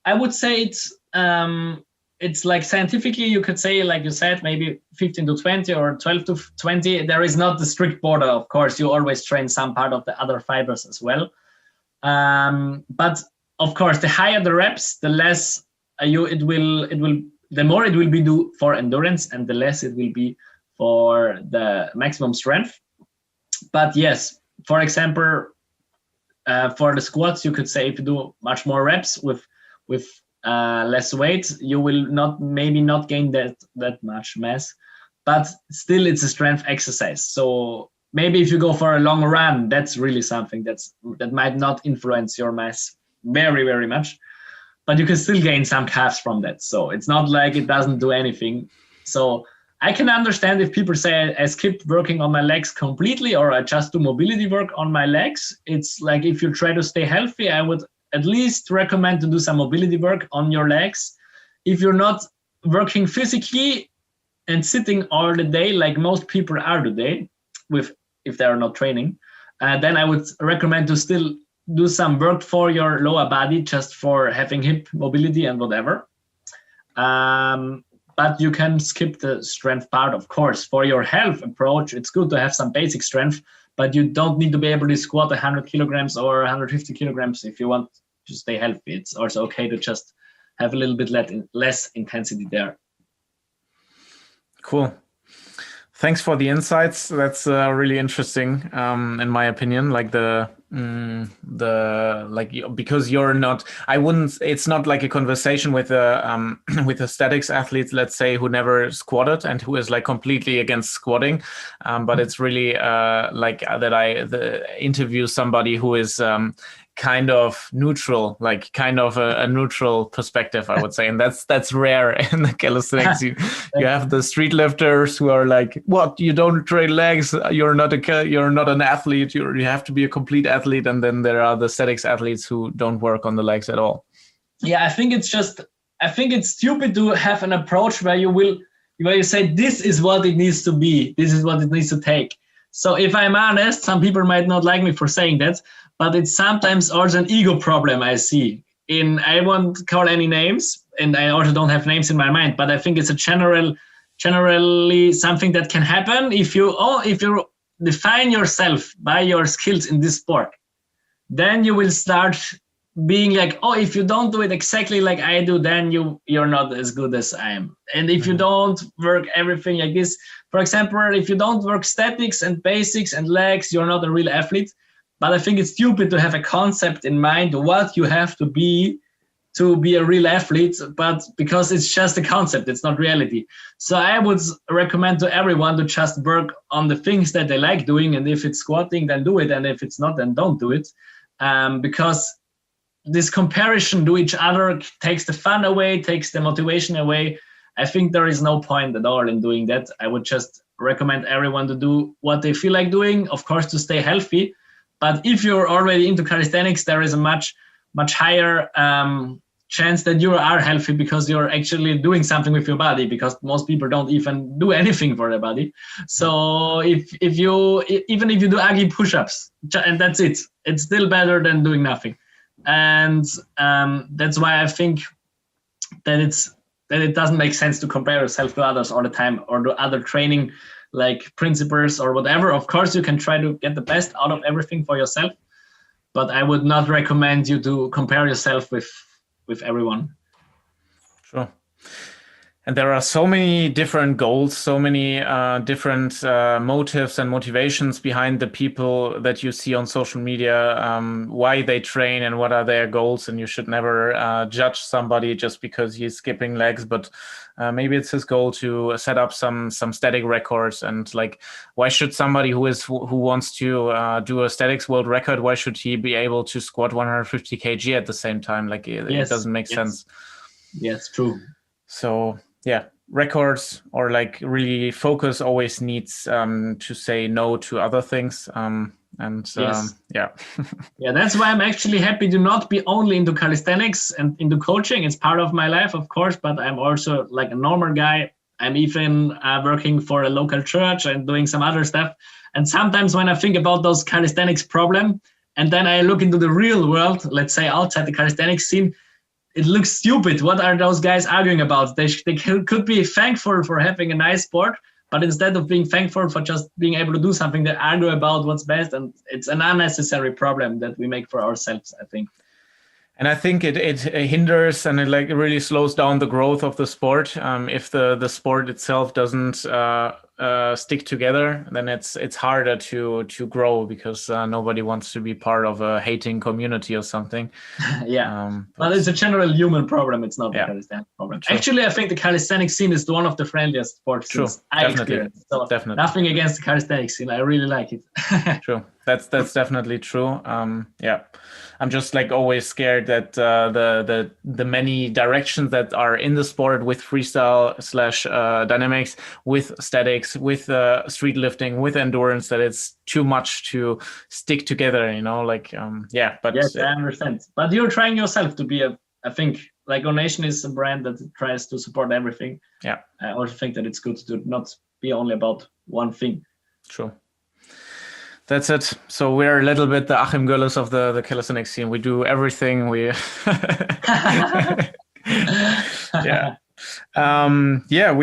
I would say it's like scientifically you could say, like you said, maybe 15 to 20 or 12 to 20. There is not the strict border. Of course, you always train some part of the other fibers as well. But of course, the higher the reps, the less the more it will be do for endurance and the less it will be for the maximum strength. But yes, for example, for the squats, you could say if you do much more reps with less weight, you will maybe not gain that much mass, but still it's a strength exercise. So maybe if you go for a long run, that's really something that might not influence your mass very, very much, but you can still gain some calves from that. So it's not like it doesn't do anything. So I can understand if people say I skip working on my legs completely or I just do mobility work on my legs. It's like if you try to stay healthy, I would at least recommend to do some mobility work on your legs. If you're not working physically and sitting all the day like most people are today, if they are not training, then I would recommend to still do some work for your lower body, just for having hip mobility and whatever. But you can skip the strength part, of course. For your health approach, it's good to have some basic strength, but you don't need to be able to squat 100 kilograms or 150 kilograms if you want to stay healthy. It's also okay to just have a little bit less intensity there. Cool. Thanks for the insights. That's really interesting, in my opinion. Like because you're not, it's not like a conversation with a statics athlete, let's say, who never squatted and who is like completely against squatting. But it's really like that I interview somebody who is kind of neutral, like kind of a neutral perspective, I would say. And that's rare in the calisthenics. You have the street lifters who are like, what, you don't train legs, you're not an athlete, you have to be a complete athlete. And then there are the statics athletes who don't work on the legs at all. Yeah, I think it's stupid to have an approach where you say, this is what it needs to be, this is what it needs to take. So if I'm honest, some people might not like me for saying that, but it's sometimes also an ego problem I see. I won't call any names, and I also don't have names in my mind, but I think it's a generally something that can happen if you define yourself by your skills in this sport. Then you will start being like, oh, if you don't do it exactly like I do, then you're not as good as I am. And if you don't work everything like this, for example, if you don't work statics and basics and legs, you're not a real athlete. But I think it's stupid to have a concept in mind what you have to be a real athlete, but because it's just a concept, it's not reality. So I would recommend to everyone to just work on the things that they like doing, and if it's squatting, then do it, and if it's not, then don't do it. Because this comparison to each other takes the fun away, takes the motivation away. I think there is no point at all in doing that. I would just recommend everyone to do what they feel like doing, of course, to stay healthy. But if you're already into calisthenics, there is a much higher chance that you are healthy because you're actually doing something with your body, because most people don't even do anything for their body. So even if you do ugly push-ups and that's it, it's still better than doing nothing. And that's why I think that it doesn't make sense to compare yourself to others all the time, or to other training like principles or whatever. Of course, you can try to get the best out of everything for yourself, but I would not recommend you to compare yourself with everyone. Sure. And there are so many different goals, so many different motives and motivations behind the people that you see on social media, why they train and what are their goals. And you should never judge somebody just because he's skipping legs, but maybe it's his goal to set up some static records. And like, why should somebody who wants to do a statics world record, why should he be able to squat 150 kg at the same time? Like it doesn't make sense. Yes, true. So yeah, records or like really focus always needs to say no to other things. Yeah. Yeah, that's why I'm actually happy to not be only into calisthenics and into coaching. It's part of my life, of course, but I'm also like a normal guy. I'm even working for a local church and doing some other stuff. And sometimes when I think about those calisthenics problem, and then I look into the real world, let's say outside the calisthenics scene, it looks stupid. What are those guys arguing about? They could be thankful for having a nice sport, but instead of being thankful for just being able to do something, they argue about what's best. And it's an unnecessary problem that we make for ourselves, I think. And I think it hinders and it like really slows down the growth of the sport. If the sport itself doesn't stick together, then it's harder to grow, because nobody wants to be part of a hating community or something. Yeah, but it's a general human problem. It's not a calisthenics problem. True. Actually, I think the calisthenics scene is one of the friendliest sports I experienced. So definitely. Nothing against the calisthenics scene. I really like it. True. That's definitely true. Yeah, I'm just like always scared that the many directions that are in the sport with freestyle / dynamics, with statics, with street lifting, with endurance, that it's too much to stick together. You know, like But yes, I understand. But you're trying yourself to be I think like Onation is a brand that tries to support everything. Yeah, I also think that it's good to not be only about one thing. True. That's it. So we're a little bit the Achim Gölles of the calisthenics scene. We do everything. We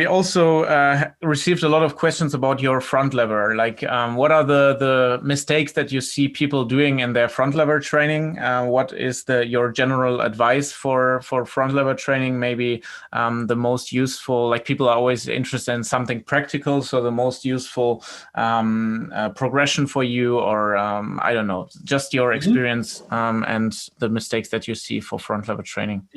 also received a lot of questions about your front lever. Like, what are the mistakes that you see people doing in their front lever training? What is your general advice for front lever training? Maybe the most useful, like people are always interested in something practical. So the most useful progression for you, or I don't know, just your experience and the mistakes that you see for front lever training.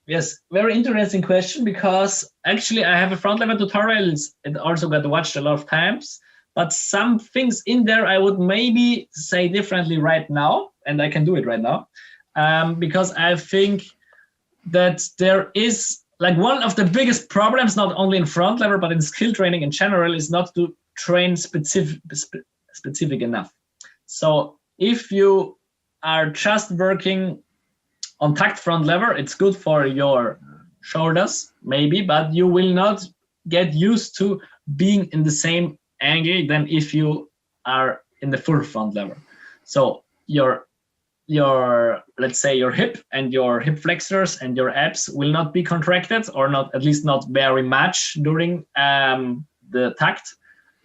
Yes, very interesting question, because actually I have a front lever tutorial. It also got watched a lot of times, but some things in there I would maybe say differently right now, and I can do it right now, because I think that there is like one of the biggest problems, not only in front lever, but in skill training in general, is not to train specific enough. So if you are just working on tucked front lever, it's good for your shoulders, maybe, but you will not get used to being in the same angle than if you are in the full front lever. So your let's say your hip and your hip flexors and your abs will not be contracted, or not, at least not very much during the tucked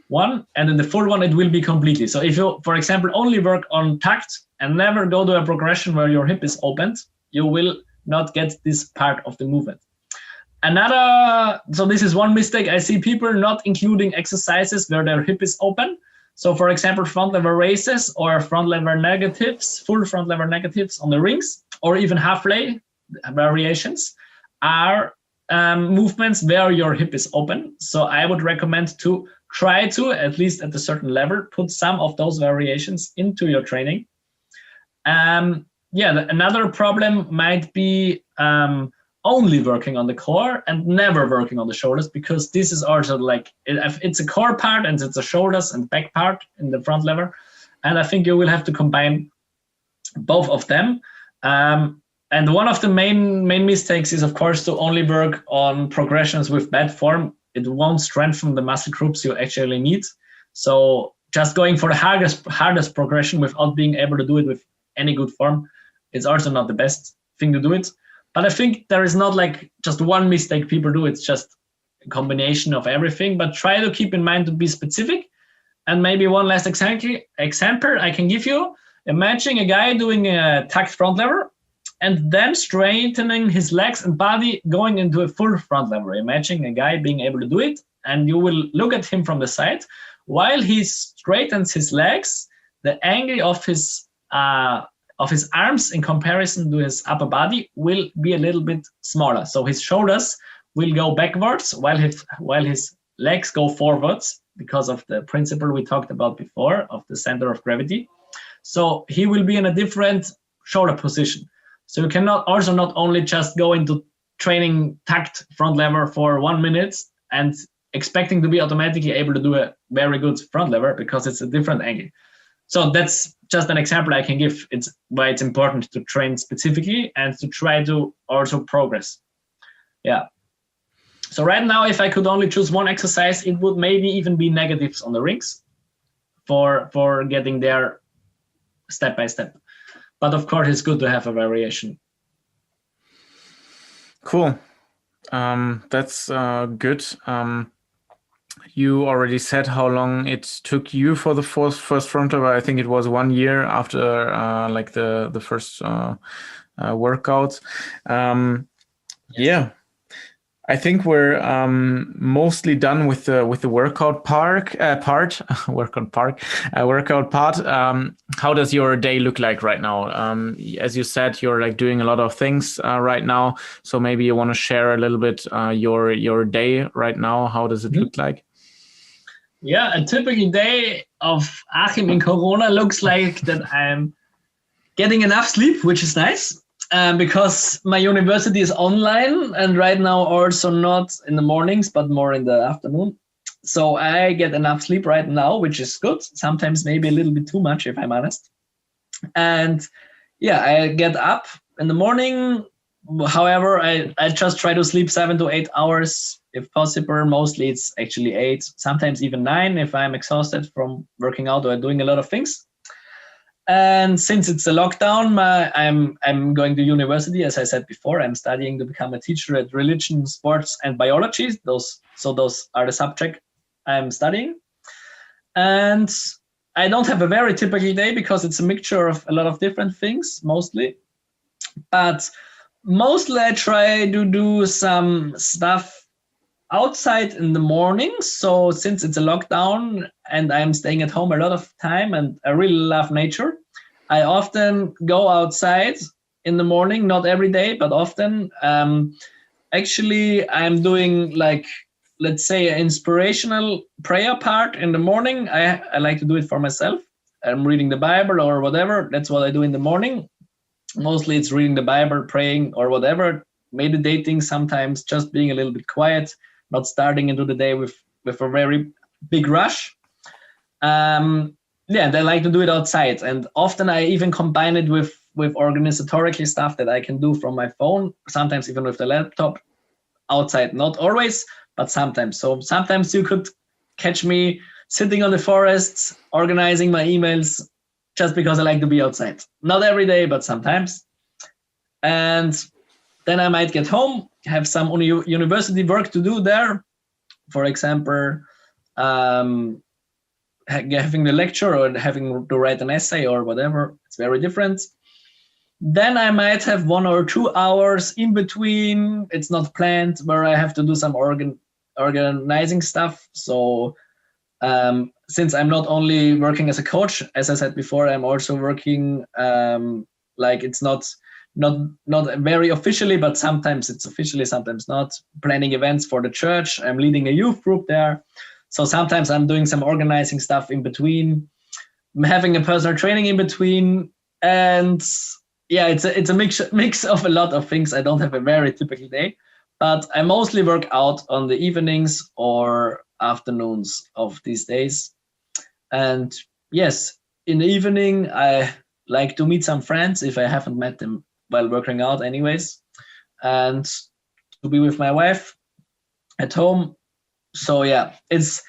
one, and in the full one it will be completely. So if you, for example, only work on tucked and never go to a progression where your hip is opened, you will not get this part of the movement. So this is one mistake I see people not including exercises where their hip is open. So for example, front lever raises or front lever negatives, full front lever negatives on the rings, or even half lay variations are movements where your hip is open. So I would recommend to try to, at least at a certain level, put some of those variations into your training. Another problem might be only working on the core and never working on the shoulders, because this is also like, it's a core part and it's a shoulders and back part in the front lever. And I think you will have to combine both of them. And one of the main mistakes is, of course, to only work on progressions with bad form. It won't strengthen the muscle groups you actually need. So just going for the hardest progression without being able to do it with any good form, it's also not the best thing to do it. But I think there is not like just one mistake people do. It's just a combination of everything. But try to keep in mind to be specific. And maybe one last example I can give you. Imagine a guy doing a tucked front lever and then straightening his legs and body going into a full front lever. Imagine a guy being able to do it, and you will look at him from the side. While he straightens his legs, the angle of his arms in comparison to his upper body will be a little bit smaller. So his shoulders will go backwards while his legs go forwards, because of the principle we talked about before of the center of gravity. So he will be in a different shoulder position. So you cannot also not only just go into training tucked front lever for 1 minute and expecting to be automatically able to do a very good front lever, because it's a different angle. So that's just an example I can give. It's why it's important to train specifically and to try to also progress. Yeah. So right now, if I could only choose one exercise, it would maybe even be negatives on the rings for getting there step by step. But of course, it's good to have a variation. Cool. That's good. You already said how long it took you for the first front lever. I think it was 1 year after like the first workout. Yes. Yeah. I think we're mostly done with the workout part. How does your day look like right now? As you said, you're like doing a lot of things right now. So maybe you want to share a little bit your day right now. How does it look like? Yeah, a typical day of Achim in Corona looks like that I'm getting enough sleep, which is nice. Because my university is online, and right now also not in the mornings, but more in the afternoon. So I get enough sleep right now, which is good. Sometimes maybe a little bit too much, if I'm honest. And yeah, I get up in the morning. However, I just try to sleep 7 to 8 hours if possible. Mostly it's actually 8, sometimes even 9 if I'm exhausted from working out or doing a lot of things. And since it's a lockdown, I'm going to university. As I said before, I'm studying to become a teacher at religion, sports, and biology. Those are the subject I'm studying. And I don't have a very typical day because it's a mixture of a lot of different things, mostly. But mostly I try to do some stuff outside in the morning. So since it's a lockdown and I'm staying at home a lot of time and I really love nature, I often go outside in the morning, not every day, but often. Actually, I'm doing like let's say, an inspirational prayer part in the morning. I like to do it for myself. I'm reading the Bible or whatever. That's what I do in the morning. Mostly it's reading the Bible, praying or whatever, meditating, sometimes just being a little bit quiet, not starting into the day with a very big rush. Yeah, they like to do it outside. And often I even combine it with organizatorically stuff that I can do from my phone, sometimes even with the laptop outside. Not always, but sometimes. So sometimes you could catch me sitting on the forests, organizing my emails, just because I like to be outside. Not every day, but sometimes. And then I might get home, have some university work to do there. For example, having the lecture or having to write an essay or whatever. It's very different. Then I might have 1 or 2 hours in between. It's not planned, where I have to do some organizing stuff. So since I'm not only working as a coach, as I said before, I'm also working like it's not very officially, but sometimes it's officially, sometimes not, planning events for the church. I'm leading a youth group there. So sometimes I'm doing some organizing stuff in between. I'm having a personal training in between. And yeah, it's a mix of a lot of things. I don't have a very typical day, but I mostly work out on the evenings or afternoons of these days. And yes, in the evening, I like to meet some friends if I haven't met them while working out anyways, and to be with my wife at home. So yeah, it's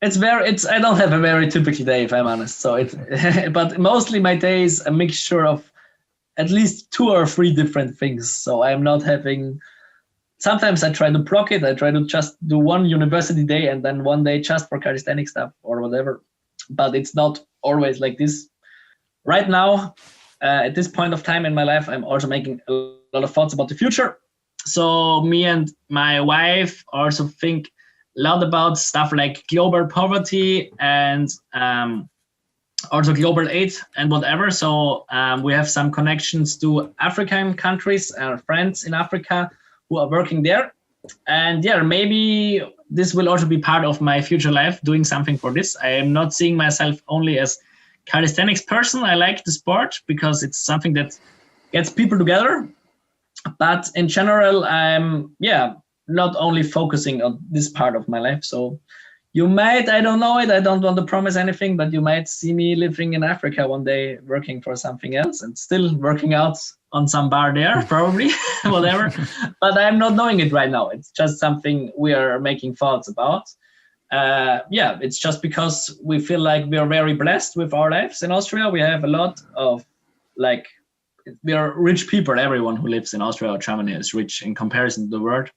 I don't have a very typical day, if I'm honest. So but mostly my day is a mixture of at least 2 or 3 different things. So I'm not having, sometimes I try to block it. I try to just do one university day and then one day just for calisthenic stuff or whatever. But it's not always like this. Right now, at this point of time in my life, I'm also making a lot of thoughts about the future. So me and my wife also think a lot about stuff like global poverty and also global aid and whatever. So we have some connections to African countries, friends in Africa who are working there. And yeah, maybe this will also be part of my future life, doing something for this. I am not seeing myself only as calisthenics person. I like the sport because it's something that gets people together. But in general, I'm not only focusing on this part of my life. So you might, I don't know it, I don't want to promise anything, but you might see me living in Africa one day, working for something else and still working out on some bar there, probably, whatever. But I'm not knowing it right now. It's just something we are making thoughts about. It's just because we feel like we are very blessed with our lives in Austria. We have a lot of, we are rich people. Everyone who lives in Austria or Germany is rich in comparison to the world.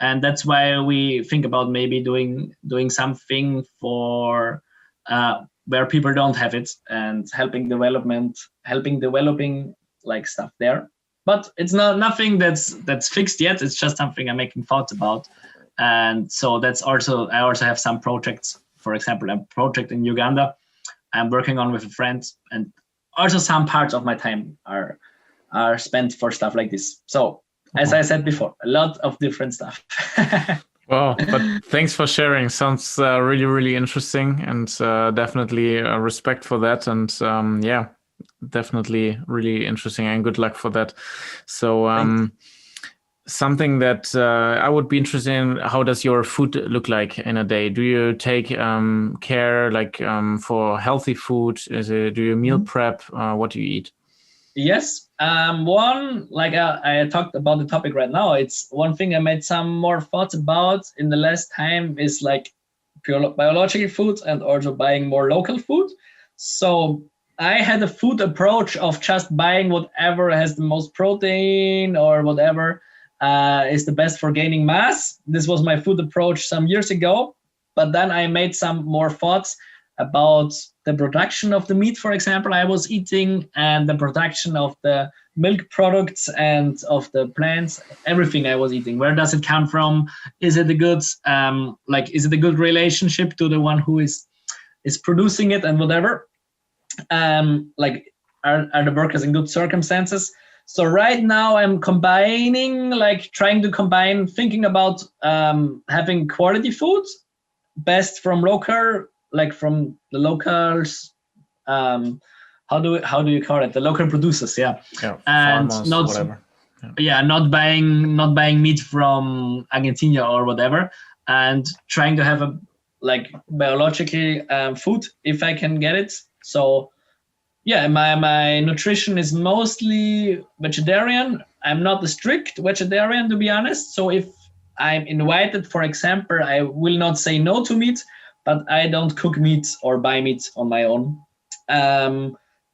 And that's why we think about maybe doing something for where people don't have it and helping developing like stuff there. But it's nothing that's fixed yet. It's just something I'm making thoughts about. And so I also have some projects. For example, a project in Uganda I'm working on with a friend, and also some parts of my time are spent for stuff like this. So as I said before, a lot of different stuff. Wow, but thanks for sharing. Sounds really, really interesting, and definitely respect for that. And definitely really interesting, and good luck for that. So something that I would be interested in, how does your food look like in a day? Do you take care for healthy food? Do you meal prep? What do you eat? Yes. I talked about the topic right now. It's one thing I made some more thoughts about in the last time is like pure biological food and also buying more local food. So I had a food approach of just buying whatever has the most protein or whatever is the best for gaining mass. This was my food approach some years ago. But then I made some more thoughts about the production of the meat, for example, I was eating, and the production of the milk products and of the plants, everything I was eating. Where does it come from? Is it a good, is it a good relationship to the one who is producing it and whatever? Are the workers in good circumstances? So right now I'm combining, like trying to combine, thinking about having quality food, best from local, like from the locals. How do you call it? The local producers, yeah. And farmers, not whatever. Yeah, not buying meat from Argentina or whatever, and trying to have a like biological food if I can get it. So yeah, my nutrition is mostly vegetarian. I'm not a strict vegetarian, to be honest. So if I'm invited, for example, I will not say no to meat, but I don't cook meat or buy meat on my own.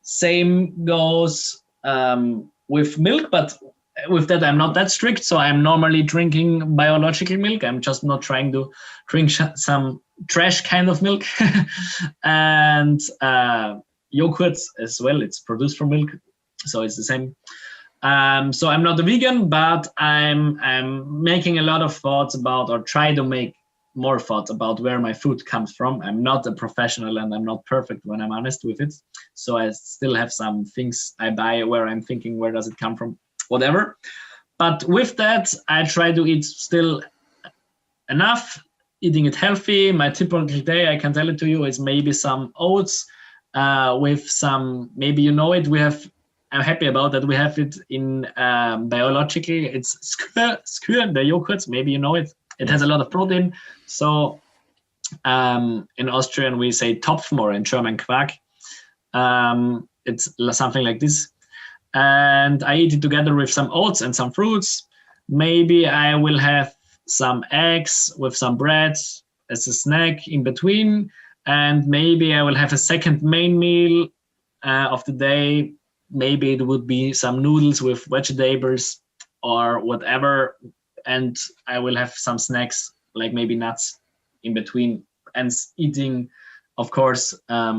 Same goes with milk, but with that I'm not that strict. So I'm normally drinking biological milk. I'm just not trying to drink some trash kind of milk. And yogurt as well, it's produced from milk, so it's the same. So I'm not a vegan, but I'm making a lot of thoughts about, or try to make more thoughts about where my food comes from. I'm not a professional and I'm not perfect when I'm honest with it. So I still have some things I buy where I'm thinking, where does it come from, whatever. But with that, I try to eat still enough, eating it healthy. My typical day, I can tell it to you, is maybe some oats with some, maybe you know it, I'm happy about that. We have it in biologically, it's skyr, the yogurt, maybe you know it. It has a lot of protein. So in Austrian, we say Topfen, or in German Quark. It's something like this. And I eat it together with some oats and some fruits. Maybe I will have some eggs with some bread as a snack in between. And maybe I will have a second main meal of the day. Maybe it would be some noodles with vegetables or whatever. And I will have some snacks, like maybe nuts in between, and eating, of course,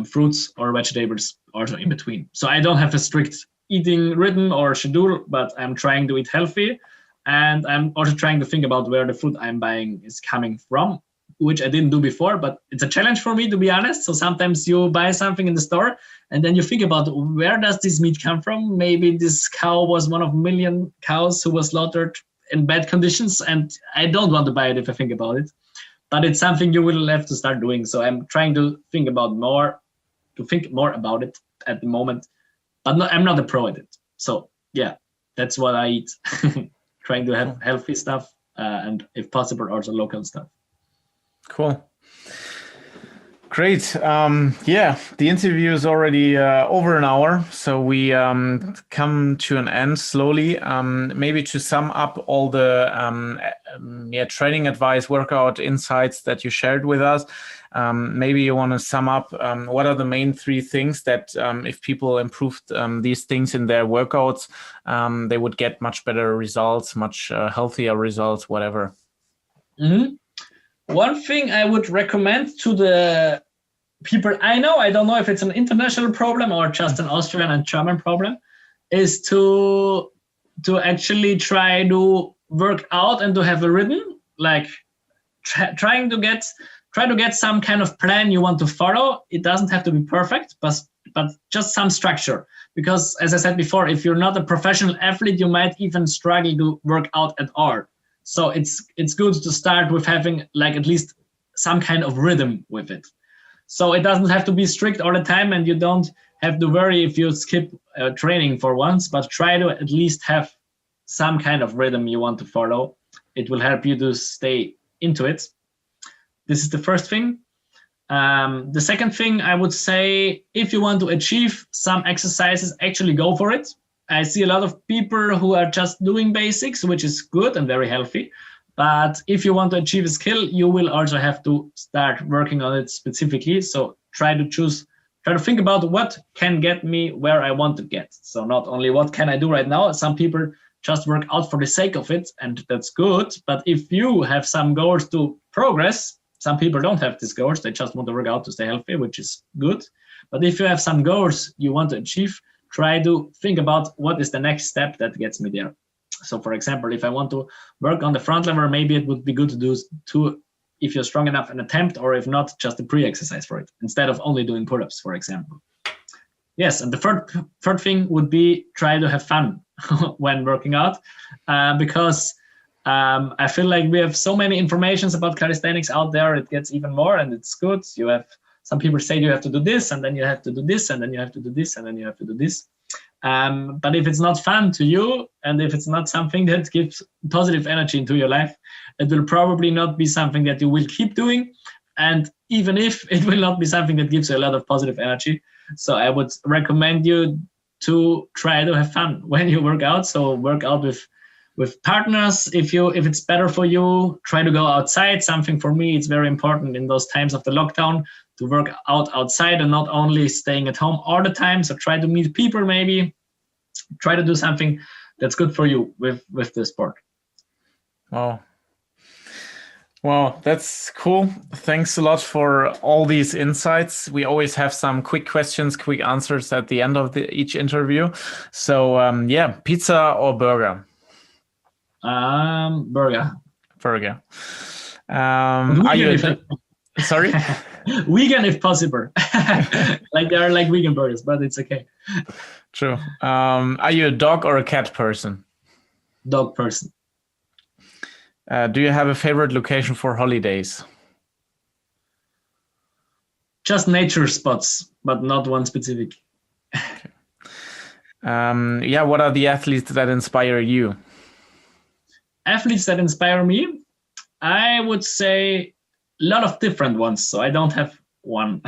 fruits or vegetables also in between. So I don't have a strict eating rhythm or schedule, but I'm trying to eat healthy. And I'm also trying to think about where the food I'm buying is coming from, which I didn't do before, but it's a challenge for me, to be honest. So sometimes you buy something in the store and then you think about, where does this meat come from? Maybe this cow was one of a million cows who was slaughtered in bad conditions, and I don't want to buy it if I think about it. But it's something you will have to start doing. So I'm trying to think more about it at the moment. But I'm not a pro at it. So yeah, that's what I eat. Trying to have healthy stuff and if possible also local stuff. Cool. Great. Yeah, the interview is already over an hour, so we come to an end slowly. Maybe to sum up all the training advice, workout insights that you shared with us, maybe you want to sum up what are the main 3 things that if people improved these things in their workouts, they would get much better results, much healthier results, whatever. Mm-hmm. One thing I would recommend to the people I know, I don't know if it's an international problem or just an Austrian and German problem, is to actually try to work out and to have a rhythm, like try to get some kind of plan you want to follow. It doesn't have to be perfect, but just some structure. Because as I said before, if you're not a professional athlete, you might even struggle to work out at all. So it's good to start with having like at least some kind of rhythm with it. So it doesn't have to be strict all the time, and you don't have to worry if you skip training for once, but try to at least have some kind of rhythm you want to follow. It will help you to stay into it. This is the first thing. The second thing I would say, if you want to achieve some exercises, actually go for it. I see a lot of people who are just doing basics, which is good and very healthy. But if you want to achieve a skill, you will also have to start working on it specifically. So try to think about what can get me where I want to get. So not only what can I do right now. Some people just work out for the sake of it, and that's good. But if you have some goals to progress, some people don't have these goals. They just want to work out to stay healthy, which is good. But if you have some goals you want to achieve, try to think about what is the next step that gets me there. So for example, if I want to work on the front lever, maybe it would be good to do if you're strong enough, an attempt, or if not, just a pre-exercise for it, instead of only doing pull-ups, for example. Yes, and the third thing would be try to have fun. when working out, because I feel like we have so many informations about calisthenics out there. It gets even more, and it's good. You have some people say you have to do this, and then you have to do this, and then you have to do this, and then you have to do this. But if it's not fun to you, and if it's not something that gives positive energy into your life, it will probably not be something that you will keep doing. And even if it will not be something that gives you a lot of positive energy, so I would recommend you to try to have fun when you work out. So work out with partners. If it's better for you, try to go outside. Something for me, it's very important in those times of the lockdown to work out outside and not only staying at home all the time. So try to meet people, maybe try to do something that's good for you with the sport. Well, that's cool. Thanks a lot for all these insights. We always have some quick questions, quick answers at the end of each interview. So pizza or burger? Burger. Are you sorry? Vegan if possible. Like there are like vegan burgers, but it's okay. True. Are you a dog or a cat person? Dog person. Do you have a favorite location for holidays? Just nature spots, but not one specific. Okay. What are the athletes that inspire you? Athletes that inspire me? I would say a lot of different ones. So I don't have one,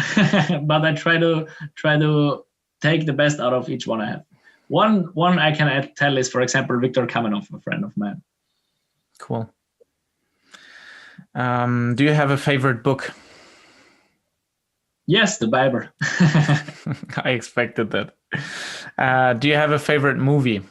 but I try to take the best out of each one I have. One I can tell is, for example, Viktor Kamenov, a friend of mine. Cool. Do you have a favorite book? Yes, the Bible. I expected that. Do you have a favorite movie?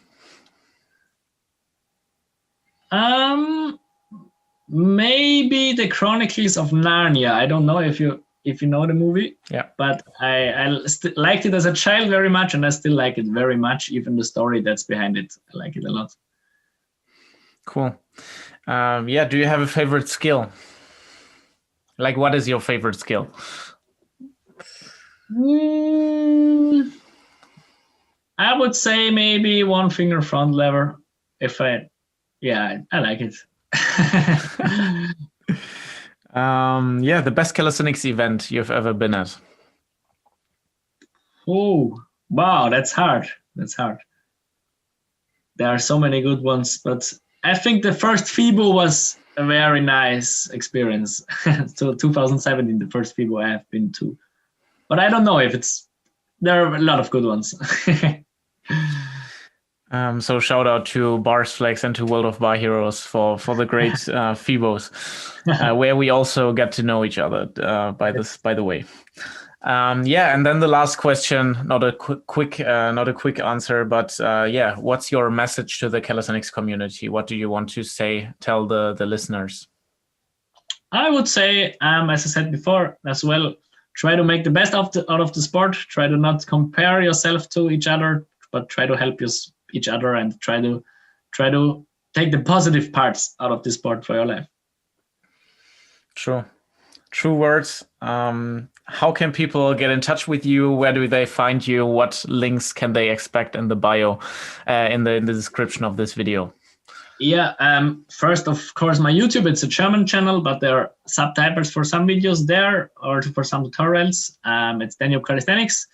Maybe The Chronicles of Narnia. I don't know if you know the movie. Yeah. But I liked it as a child very much, and I still like it very much. Even the story that's behind it, I like it a lot. Cool. Do you have a favorite skill? Like, what is your favorite skill? I would say maybe one finger front lever. I like it. The best calisthenics event you've ever been at. Oh, wow, that's hard. There are so many good ones, but I think the first FIBO was a very nice experience. So 2017, the first FIBO I have been to. But I don't know if there are a lot of good ones. So shout out to Bars Flex and to World of Bar Heroes for the great FIBOs, where we also get to know each other by the way. And then the last question, not a quick answer, but what's your message to the calisthenics community? What do you want to tell the listeners? I would say, as I said before as well, try to make the best out of the sport. Try to not compare yourself to each other, but try to help each other and try to take the positive parts out of the sport for your life. True words. How can people get in touch with you? Where do they find you? What links can they expect in the bio, in the description of this video? Yeah, first, of course, my YouTube, it's a German channel, but there are subtitles for some videos there or for some tutorials. It's Danube Calisthenics.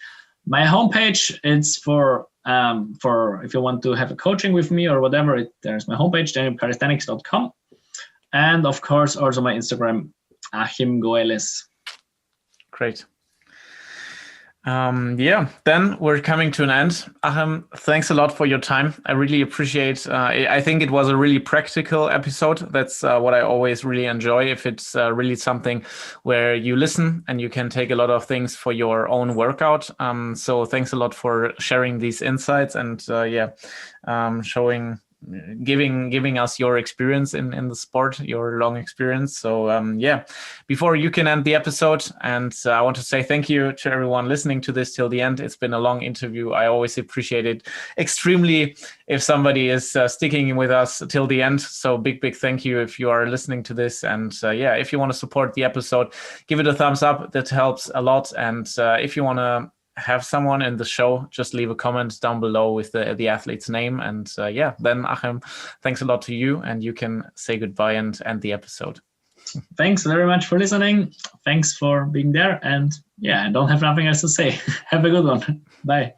My homepage, it's for if you want to have a coaching with me or whatever, there's my homepage, danubecalisthenics.com. And of course, also my Instagram, Achim Goeles. Great. Then we're coming to an end. Achim, thanks a lot for your time. I really appreciate I think it was a really practical episode. That's what I always really enjoy, if it's really something where you listen and you can take a lot of things for your own workout. So thanks a lot for sharing these insights and giving us your experience in the sport, your long experience. So before you can end the episode, and I want to say thank you to everyone listening to this till the end. It's been a long interview. I always appreciate it extremely if somebody is sticking with us till the end. So big thank you if you are listening to this. And if you want to support the episode, give it a thumbs up. That helps a lot. And if you want to have someone in the show, just leave a comment down below with the athlete's name. And then Achim, thanks a lot to you, and you can say goodbye and end the episode. Thanks very much for listening. Thanks for being there. And I don't have nothing else to say. Have a good one. Bye.